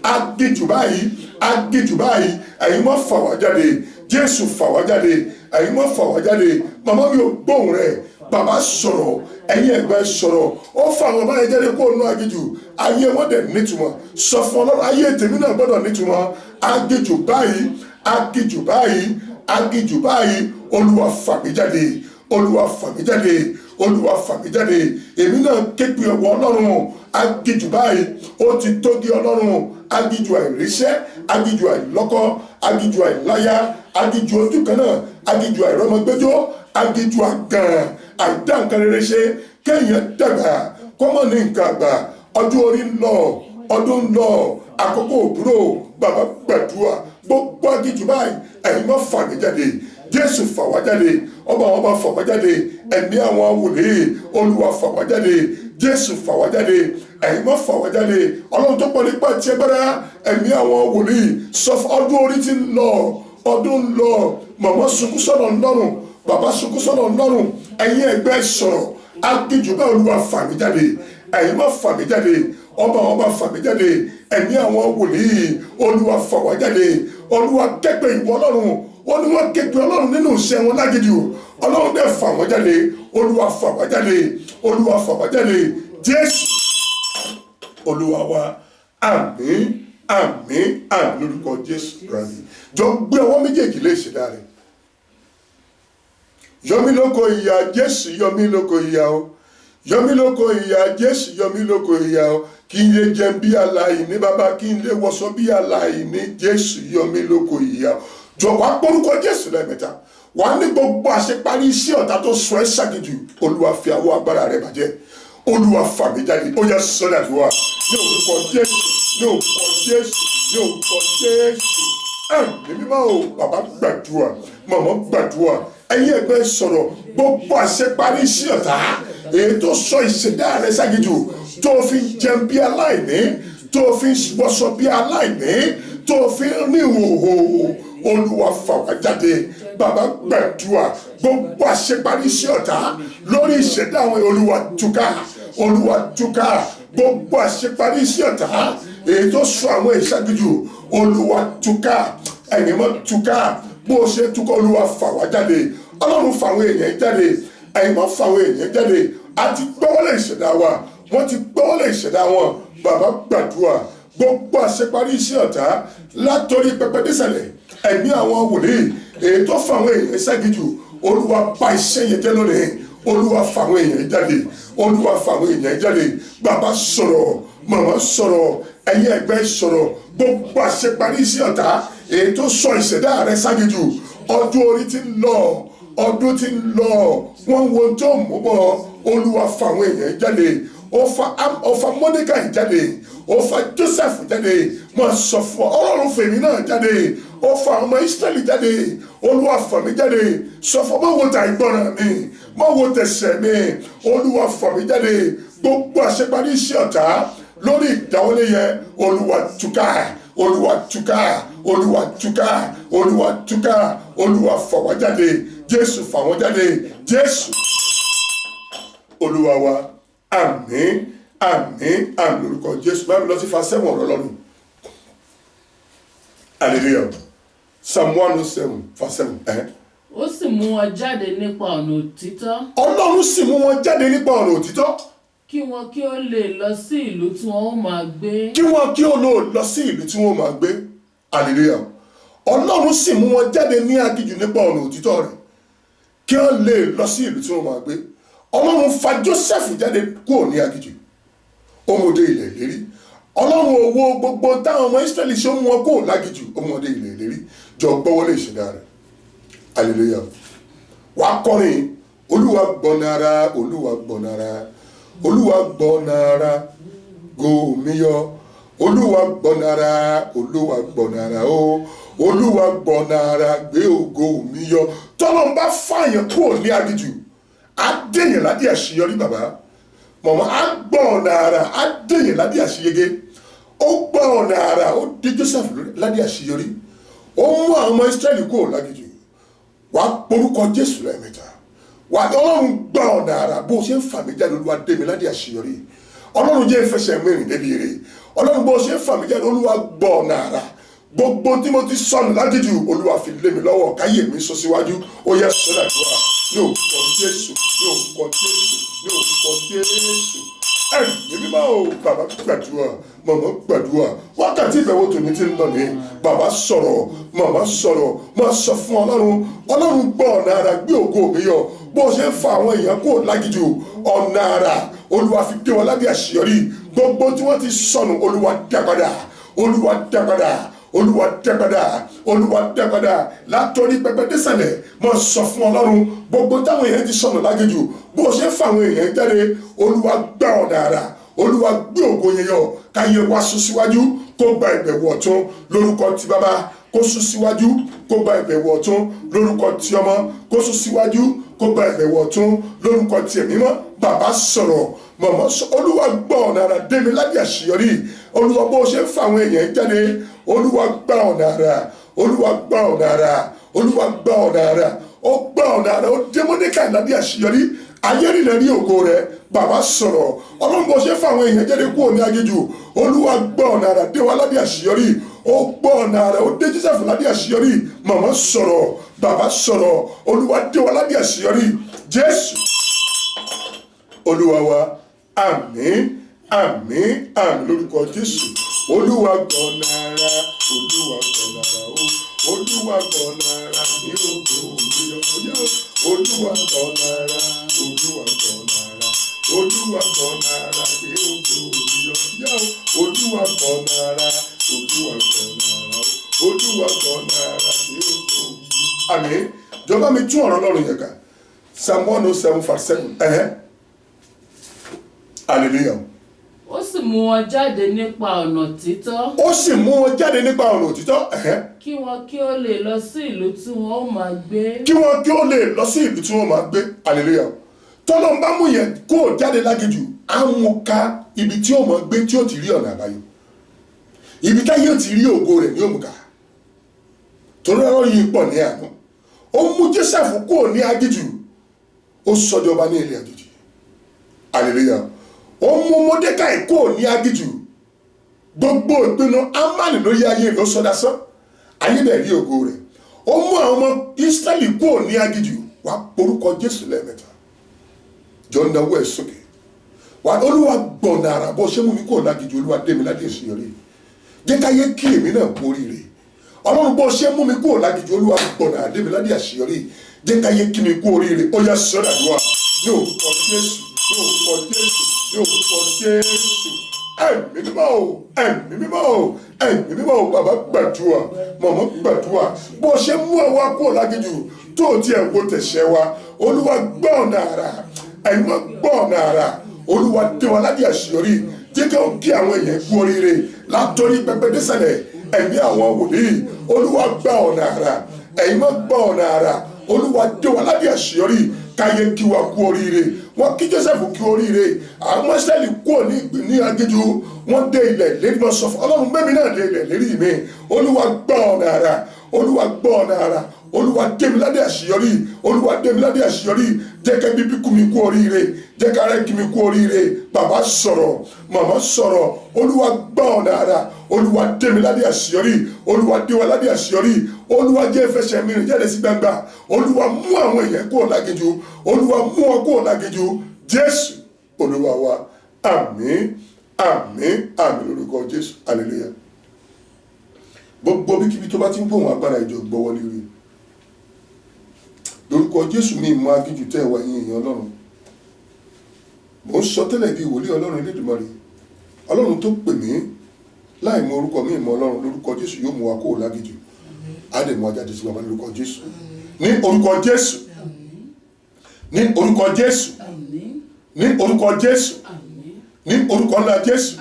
agíjù báyìí, agíjù báyìí, ẹ̀yin má fà wá jáde. Jésù fà wá jáde, ẹ̀yin má fà wá jáde. Màmá mi ò gbóhùn rẹ̀, bàbá sọ̀rọ̀, ẹ̀yin ẹ̀gbẹ́ sọ̀rọ̀. Ó fà wọn báyìí jáde kó nú agíjù, ayé wọn dẹ̀ nítumọ̀. Sọ fún Ọlọ́run, ayé tèmi náà gbọ́dọ̀ nítumọ̀. Agíjù báyìí, agíjù báyìí, agíjù báyìí, Olúwa fà mí jáde, Olúwa fà mí jáde, Olúwa fà mí jáde. Èmi náà ké pe ọwọ́ Ọlọ́run. Agíjù báyìí, ó ti tó di Ọlọ́run. Agíjù àìríṣẹ́, agíjù àìlọ́kọ, agíjù àìláyà, agíjù ojú kan náà, agíjù àìrọ́mọgbẹ́jọ́, agíjù àgàn, àìdá nǹkan rere ṣe, kéèyàn dàgbà kọ́mọ̀ ní nǹkan àgbà. Ọdún orí ń lọ, ọdún ń lọ, àkókò òdúró. Bàbá gbàdúrà, gbogbo agíjù báyìí, ẹ̀yin má fà mí jáde. Jésù fà wá jáde, ọba àwọn ọba fà wá jáde, ẹ̀mí àwọn wòlíì, Olúwa fà wá jáde. Jésù fà wá jáde, ẹ̀yin má fà wá jáde. Ọlọ́run tó pọ̀ nípa tí ẹ gbára, ẹ̀mí àwọn wòlíì, sọ fún ọdún orí tí ń lọ, ọdún ń lọ. Màmá sunkún sọ̀rọ̀ ńlọ́run, bàbá sunkún sọ́nà ọlọ́run ẹ̀yin ẹgbẹ́ sọ̀rọ̀ aginjù bá olúwa fà mí jáde ẹ̀yin má fà mí jáde ọba fà mí jáde ẹ̀mí àwọn wòlíì olúwa fà wá jáde olúwa kẹ́gbẹ́ ìwọ ọlọ́run olúwa kẹ́gbẹ́ ọlọ́run nínú iṣẹ́ wọn láginjù ọlọ́run dẹ̀ fà wá jáde olúwa fà wá jáde olúwa fà wá jáde jésù olúwa wa àmín àmín àmín lórúkọ jésù Kristi jọ gbé ọwọ́ méjèèjì lé ìṣẹ̀dá rẹ̀ yọmí lóko ìyà jésù yọmí lóko ìyà o yọmí lóko ìyà jésù yọmí lóko ìyà o kí n lè jẹun bí aláìní bàbá kí n lè wọṣọ bí aláìní jésù yọmí lóko ìyà o jọ̀wọ́ apórúkọ jésù lẹ́ẹ̀mẹ́ta wà ní gbogbo àṣeparí iṣẹ́ ọ̀tá tó sọ ẹ́ ṣàgìjù olúwa fi àwọ̀ agbára rẹ̀ bàjẹ́ olúwa fà mí jáde ó yẹ sọ́dà tó wà ní orúkọ jésù ní orúkọ jésù ní orúkọ jésù ẹ̀mí mímọ́ o bàbá gbàdúrà màmá gbàdúrà ẹ̀yin ẹgbẹ́ sọ̀rọ̀ gbogbo àṣeparí iṣẹ́ ọ̀tá èyí tó sọ ìṣẹ̀dá rẹ̀ ṣàgìjù tó fi jẹun bí aláìní tó fi wọṣọ bí aláìní tó fi ní ìhòòhò olúwa fà wá jáde bàbá gbàdúrà gbogbo àṣeparí iṣẹ́ ọ̀tá lórí ìṣẹ̀dá àwọn olúwa túká gbogbo àṣeparí iṣẹ́ ọ̀tá èyí tó sọ àwọn ìṣàgìjù olúwa túká ẹ̀yin mọ́ túká bó o ṣe túká olúwa fà wá jáde ọlọ́run fà àwọn èèyàn jáde ẹ̀yin mọ́ fà àwọn èèyàn jáde àti gbọ́wọ́lẹ̀ ìṣẹ̀dá wa wọ́n ti gbọ́wọ́lẹ̀ ìṣẹ̀dá wọn bàbá gbàdúrà gbogbo àṣeparí iṣẹ́ ọ̀tá látòrí pẹpẹ désàlẹ̀ ẹ̀mí àwọn wòlíì èyí tó fà àwọn èèyàn ṣàgìjù olúwa bà iṣẹ́ yẹn jẹ́ lónìí olúwa fà àwọn èèyàn jáde olúwa fà àwọn èèyàn jáde bàbá sọ̀rọ̀ màmá sọ̀rọ̀ ẹ̀yin ẹgbẹ́ sọ̀rọ̀ gbogbo àṣeparí iṣẹ́ ọ̀tá èyí tó sọ ìṣẹ̀dá rẹ̀ ṣàgìjù ọdún orí ti ń lọ ọdún ti ń lọ wọ́n wo tó mú bọ̀ olúwa fà àwọn èèyàn jáde ó fa Mọ́dékáì jáde ó fa Joseph jáde mo sọ fún ọlọ́run fèmí náà jáde ó fa ọmọ Ísírẹ́lì jáde olúwa fà mí jáde sọ fún mọ́wó tà ìgbọràn mi mọ́wó tẹ̀sẹ̀ mi olúwa fà mí jáde gbogbo àṣeparí iṣẹ́ ọ̀tá lórí ìdáwọlé yẹn olúwa túká olúwa túká olúwa túká olúwa túká olúwa fà wá jáde jésù fà wọ́n jáde jésù olúwa wa àmín àmín àmín lórúkọ jésù báyìí lọ sí fa 7 ọ̀rọ̀ lọ́rùn hallelujah psalm 107 verse 7 ó sì mú wọn jáde nípa ọ̀nà òtítọ́. ọlọ́run sì mú wọn jáde nípa ọ̀nà òtítọ́. kí wọn kí ó lè lọ sí ìlú tí wọn ó máa gbé. kí wọn kí ó lọ sí ìlú tí wọn ó máa gbé hallelujah ọlọ́run sì mú wọn jáde ní aginjù nípa ọ̀nà òtítọ́ rẹ̀ kí wọn lè lọ sí ìlú tí wọn máa gbé ọlọ́run fa Joseph jáde kúrò ní aginjù ọmọdé ilẹ̀ ìlérí ọlọ́run owó gbogbo táwọn ọmọ Ísírẹ́lì ṣe mú wọn kúrò láginjù ọmọdé ilẹ̀ ìlérí jọ gbọ́wọ́lé ìṣẹ̀dá rẹ̀ hallelujah wà á kọrin olúwa gbọ̀nara olúwa gbọ̀nara olúwa gbọ̀nara gòmíyọ olúwa gbọ̀nara olúwa gbọ̀nara o olúwa gbọ̀nara gbé ògo mi yọ tọ́lọ́ ń bá fààyàn kúrò ní aginjù á dèyàn ládìí àṣeyọrí bàbá mọ̀mọ́ á gbọ́ ọ̀nà ara á dèyàn ládìí àṣeyege ó gbọ́ ọ̀nà ara ó dé Joseph ládìí àṣeyọrí ó mú àwọn ọmọ Ísírẹ́lì kúrò láginjù wàá porúkọ Jésù lẹ́ẹ̀mẹ́ta wà ọlọ́run gbọ́ ọ̀nà ara bó ṣe ń fà mí jáde olúwa dé mi ládìí àṣeyọrí ọlọ́run jẹ́ ìfẹsẹ̀ mẹ́rin débi eré ọlọ́run bó ṣe ń fà mí jáde olúwa gbọ́ ọ̀nà ara gbogbo tí mo ti sọnù láginjù olúwa fi lé mi lọ́wọ́ káyé mi sọ síwájú ó yẹ sọ́dà tó wà ní orúkọ Jésù ní orúkọ Jésù ní orúkọ Jésù ẹ̀mí mímọ́ o bàbá gbàdúrà màmá gbàdúrà wákàtí ìbẹ̀wò tòní ti ń lọ ní bàbá sọ̀rọ̀ màmá sọ̀rọ̀ máa sọ fún ọlọ́run gbọ́ ọ̀nà ara gbé ògo mi yọ bó ṣe ń fa àwọn èèyàn kó láginjù ọ̀nà ara olúwa fi dé wọn lábẹ́ àṣeyọrí gbogbo tí wọ́n ti sọnù olúwa dá padà olúwa dá padà olúwa dá padà olúwa dá padà látọrí pẹpẹ désàlẹ̀ máa sọ fún ọlọ́run gbogbo táwọn èèyàn ti sọnù láginjù bó ṣe ń fa àwọn èèyàn jáde olúwa gbá ọ̀nà ara olúwa gbé ògo yẹn yọ káyé wá sún síwájú kó gba ìbẹ̀wò ọ̀tún lórúkọ ti bàbá kó sún síwájú kó gba ìbẹ̀wò ọ̀tún lórúkọ ti ọmọ kó sún síwájú kó gba ìbẹ̀wò ọ̀tún lórúkọ ti ẹ̀mí mọ́ bàbá sọ̀rọ̀ mọ̀mọ́ sọ olúwa gbọ́ ọ̀nà ara dé mi lábẹ́ àṣeyọrí olúwa bó ṣe ń fa àwọn èèyàn jáde olúwa gbá ọ̀nà ara olúwa gbá ọ̀nà ara olúwa gbá ọ̀nà ara ó gbọ́ ọ̀nà àrà, ó dé Mọ́dékáì ládé àṣeyọrí, ayé rìnà rí ògo rẹ̀. Bàbá sọ̀rọ̀, Ọlọ́run bó ṣe fáwọn èèyàn jáde kúrò ní aginjù, Olúwa gbọ́ ọ̀nà àrà, dé wa ládé àṣeyọrí, ó gbọ́ ọ̀nà àrà, ó dé Joseph ládé àṣeyọrí. Màmá sọ̀rọ̀, bàbá sọ̀rọ̀, Olúwa dé wa ládé àṣeyọrí. Jésù Olúwa wa, àmín, àmín, àmín lórúkọ Jésù. Olúwa gbọ́ ọ̀nà àrà, Olúwa gbọ́ ọ̀nà àrà, Olúwa gbọ́ ọ̀nà àrà ní ògo òmìnira. Olúwa gbọ́ ọ̀nà àrà, Olúwa gbọ́ ọ̀nà àrà, Olúwa gbọ́ ọ̀nà àrà ní ògo òmìnira. Olúwa gbọ́ ọ̀nà àrà, Olúwa gbọ́ ọ̀nà àrà, Olúwa gbọ́ ọ̀nà àrà ní ògo òmìnira. Àmín. Jọba mi tún ọ̀rọ̀ Ọlọ́run yẹn kà. Psalm 107:7. Hallelujah. Ó sì mú wọn jáde nípa ọ̀nà títọ́. Ó sì mú wọn jáde nípa ọ̀nà òtítọ́. Kí wọn kí ó lè lọ sí ìlú tí wọn ó máa gbé. Kí wọn kí ó lè lọ sí ìlú tí wọ́n máa gbé. Hallelujah. Tọ́lọ́run bá mú yẹn kó o jáde láginjù, á mú ká ibi tí ó máa gbé, tí ó ti rí ọ̀nà àbáyọ. Ibi táyé ó ti rí ògo rẹ̀ ní òmùgà. Torí ọ̀rọ̀ yìí pọ̀ ní àná. Ó mú Joseph kúrò ní aginjù, ó sọjọba ní ilẹ̀ àjòjì. Hallelujah. Ó mú Mọ́dékáì kúrò ní aginjù, gbogbo ìpinnu Ámánì lórí ayé rẹ̀ ó sọdá sán, ayé bẹ̀ rí ògo rẹ̀. Ó mú àwọn ọmọ Ísírẹ́lì kúrò ní aginjù, wá porúkọ Jésù lẹ́ẹ̀mẹ́ta. Jọ náwó ẹ̀ sókè. Wà Olúwa gbọ̀nà àrà, bó ṣe mú mi kúrò láginjù, Olúwa dé mi ládé àṣeyọrí. Jẹ́ káyé kí èmi náà kú oríire. Ọlọ́run bó ṣe mú mi kúrò láginjù, Olúwa gbọ̀nà àrà, dé mi ládé àṣeyọrí. Jẹ́ káyé kí mi kú oríire. Ó yá sọ́dà dùwà ní orúkọ Jésù, ní orúkọ Jésù, ní orúkọ Jésù. Ẹ̀mí mímọ́ o, ẹ̀mí mímọ́ o, ẹ̀mí mímọ́ o. Bàbá gbàdúrà, màmá gbàdúrà. Bó ṣe mú àwa kúrò láginjù tó tiẹ̀ wo tẹ̀sẹ̀ wa, Olúwa gbọ́ ọ̀nà àrà, ẹ̀yin máa gbọ́ ọ̀nà àrà. Olúwa dé wa ládé àṣeyọrí. Jẹ́ kí ó kí àwọn èèyàn kú oríire látọrí pẹpẹ désàlẹ̀. Ẹ̀mí àwọn wòlíì, Olúwa gbọ́ ọ̀nà àrà, ẹ̀yin máa gbọ́ ọ̀nà àrà. Olúwa dé wa ládé àṣeyọrí. Káyé kí wa kú oríire. Wọ́n kí Joseph kú oríire. Àwọn Ísírẹ́lì kúrò ní aginjù, wọ́n dé ilẹ̀ ìlérí. Wọ́n sọ fún Ọlọ́run, mẹ́mi náà dé ilẹ̀ ìlérí mi. Olúwa gbọ́ ọ̀nà àrà, Olúwa gbọ́ ọ̀nà àrà. Olúwa dé mi ládé àṣeyọrí, Olúwa dé mi ládé àṣeyọrí. Jẹ́ kẹ́ bíbí kú mi kú oríire, jẹ́ ká rẹ́ kí mi kú oríire. Bàbá sọ̀rọ̀, màmá sọ̀rọ̀. Olúwa gbọ́ ọ̀nà àrà, Olúwa dé mi ládé àṣeyọrí, Olúwa dé wa ládé àṣeyọrí. Olúwa jẹ́ ìfẹsẹ̀ mi rìn jáde sí gbangba. Olúwa mú àwọn èèyàn kúrò láginjù, Olúwa mú wọn kúrò láginjù. Jésù Olúwa wa, àmín, àmín, àmín lórúkọ Jésù. Hallelujah. Gbogbo bíkíbi tó bá ti ń gbóhùn agbára ìjọ gbọ́wọ́ lérí. Lórúkọ Jésù, mi mọ aginjù tẹ́ wà yín èèyàn Ọlọ́run. Mo ń sọ tẹ́lẹ̀ bí wòlíì Ọlọ́run Elédùmarè. Ọlọ́run tó pè mí láì mọ orúkọ mi ìmọ̀ Ọlọ́run, lórúkọ Jésù yóò mú wa kúrò láginjù. Á dẹ̀ mú ajáde sí bàbá lórúkọ Jésù. Ní orúkọ Jésù. Ní orúkọ Jésù. Ní orúkọ Jésù. Ní orúkọ ńlá Jésù.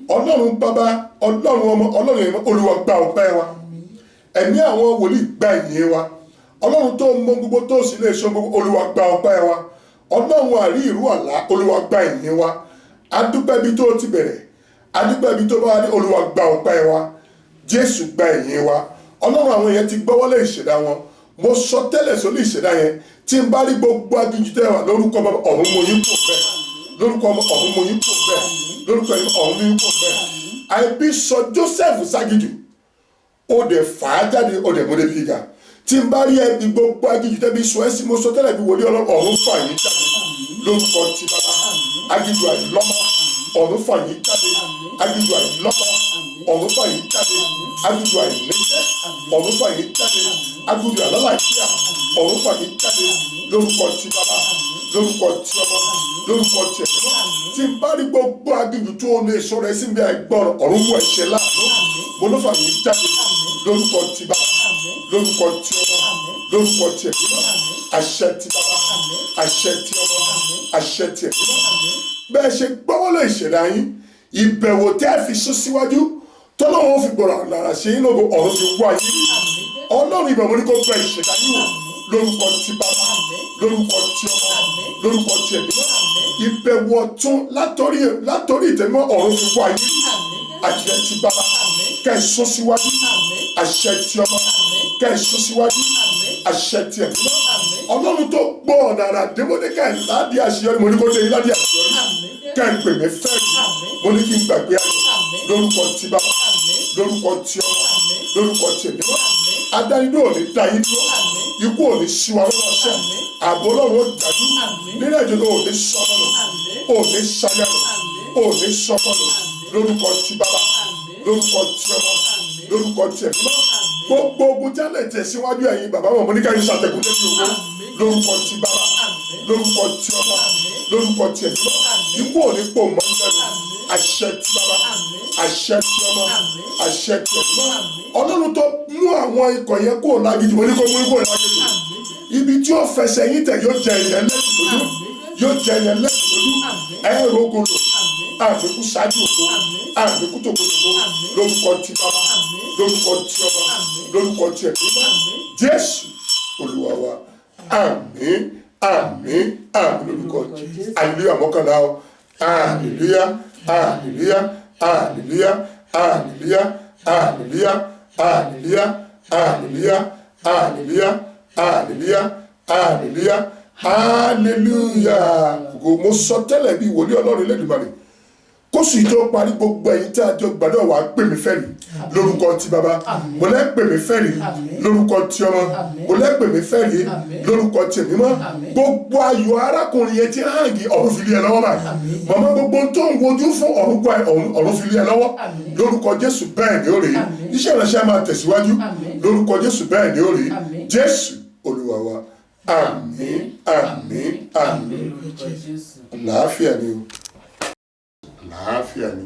Ọlọ́run bàbá, Ọlọ́run ọmọ, Ọlọ́run ẹ̀mọ́, Olúwa gba ọpẹ́ wa. Ẹ̀mí àwọn wòlíì gba ìyìn wa. Ọlọ́run tó mọ gbogbo tó sì lè ṣe gbogbo, Olúwa gba ọpẹ́ wa. Ọlọ́run àrí ìrú àlá, Olúwa gba ìyìn wa. Adúpẹ́ bí tó ti bẹ̀rẹ̀, adúpẹ́ bí tó bá wà ní, Olúwa gba ọpẹ́ wa. Jésù gba ìyìn wa. Ọlọ́run àwọn èèyàn ti gbọ́wọ́lé ìṣẹ̀dá wọn. Mo sọ tẹ́lẹ̀ sórí ìṣẹ̀dá yẹn, tí n bá rí gbogbo aginjù tẹ́ wà lórúkọ bàbá, ọ̀run mo yín kò bẹ́ẹ̀. Lórúkọ ọmọ, ọ̀run mo yín kò bẹ́ẹ̀. Lórúkọ ẹ̀mí, ọ̀run mo yín kò bẹ́ẹ̀. Àìbí sọ Joseph ságijù, ó dẹ̀ fà á jáde, ó dẹ̀ mú débi gíga. Tí n bá rí ẹbí gbogbo aginjù tẹ́bi sọ ẹ́ sí, mo sọ tẹ́lẹ̀ bí wòlíì Ọlọ́run, ọ̀run fà yín jáde. Lórúkọ ti bàbá, aginjù àìlọ́mọ, ọ̀run fà yín jáde. Aginjù àìlọ́mọ, ọ̀run fà yín jáde. Aginjù àìníṣẹ́, ọ̀run fà yín jáde. Aginjù àlálàáfíà, ọ̀run fà yín jáde. Lórúkọ ti bàbá, lórúkọ ti ọmọ, lórúkọ ti ẹ̀mí. Tí n bá rí gbogbo aginjù tó o lè sọ̀rọ̀ ẹ sí bí àìgbọràn, ọ̀run mú ẹ̀ṣẹ̀ láàánú. Mo ló fà yín jáde. Lórúkọ ti bàbá, lórúkọ ti ọmọ, lórúkọ ti ẹ̀mí. Àṣẹ ti bàbá, àṣẹ ti ọmọ, àṣẹ ti ẹ̀mí. Bẹ́ẹ̀ ṣe gbọ́wọ́lé ìṣẹ̀dá yín, ìbẹ̀wò tẹ́ fi sún síwájú, tọ́lọ́wọ́ fi gbọ̀rọ̀ lára ṣe yín lógo, ọ̀run fi wá yín. Ọlọ́run ìbẹ̀wò ní kó bẹ ìṣẹ̀dá yín wò. Lórúkọ ti bàbá, lórúkọ ti ọmọ, lórúkọ ti ẹ̀mí. Ìbẹ̀wò ọ̀tun látọrí ìtẹ́mọ́, ọ̀run fi wá yín. Àṣẹ ti bàbá, kẹ́ ẹ sún síwájú. Àṣẹ ti ọmọ, kẹ́ ẹ sún síwájú. Àṣẹ ti ẹ̀mí. ọlọ́run tó gbọ́ ọ̀nà àrà débódékà ládìí àṣeyọrí mo ní kó dé ládìí àṣeyọrí kẹ́ ń pè mí fẹ́ẹ̀rì mo ní kí n gbàgbé ayọ̀ lórúkọ tí bàbá lórúkọ tí ọmọ lórúkọ tí ẹ̀mí mọ́ adáyídó ò ní dá yín dúró ikú ò ní ṣí wa lọ́wọ́ ṣẹ́ ààbò ọlọ́run ó dájú nínú ẹ̀jẹ̀ tó ò ní sọ́mọ́nù ò ní ṣayẹ̀nù ò ní sọ́kọ̀nù lórúkọ tí bàbá lórúkọ tí ọmọ lórúkọ tí ẹ̀mí mọ́ gbogbo ogun jálẹ̀ tẹ̀síwájú ẹ̀yin bàbá wọn mo ní ká yín ṣàtẹ̀kùn débi ògo lórúkọ tí bàbá lórúkọ tí ọmọ lórúkọ tí ẹ̀mí mọ́ ikú ò ní pò mọ́ lẹ́nu àṣẹ tí bàbá àṣẹ tí ọmọ àṣẹ tí ẹ̀mí mọ́ ọlọ́run tó mú àwọn ikọ̀ yẹn kó lágídí mo ní kó mú kó lágídí ibi tí ó fẹsẹ̀ yín tẹ̀ yóò jẹ ìyẹn lẹ́sìn lójú yóò jẹ ìyẹn lẹ́sìn lójú ẹ̀rọ ogolo àgbẹ̀kú ṣáájú ògo àgbẹ̀kú tòkòtòkò lórúkọ tí bàbá lórúkọ tí ọmọ lórúkọ tí ẹ̀mí mọ́ Jésù Olúwa wa àmín àmín àmín lórúkọ hallelujah mọ́kànlá o hallelujah hallelujah hallelujah hallelujah hallelujah hallelujah hallelujah hallelujah hallelujah hallelujah hallelujah mo sọ tẹ́lẹ̀ bí wòlíì Ọlọ́run Elédùmarè kóṣù yìí tó parí gbogbo ẹ̀yin tí a jọ gbàdúrà wá pè mí fẹ́rì lórúkọ tí bàbá mo lẹ́ pè mí fẹ́rì lórúkọ tí ọmọ mo lẹ́ pè mí fẹ́rì lórúkọ tí ẹ̀mí mọ́ gbogbo ayọ̀ arákùnrin yẹn tí hàngì ọ̀run fi lé ẹ lọ́wọ́ báyìí màmá gbogbo tó ń wojú fún ọ̀run fi lé ẹ lọ́wọ́ lórúkọ Jésù bẹ́ẹ̀ ni ó rèé iṣẹ́ ìránṣẹ́ máa tẹ̀síwájú lórúkọ Jésù bẹ́ẹ̀ ni ó rèé Jésù Olúwa wa àmín àmín àmín àlàáfíà ni o àlàáfíà ni.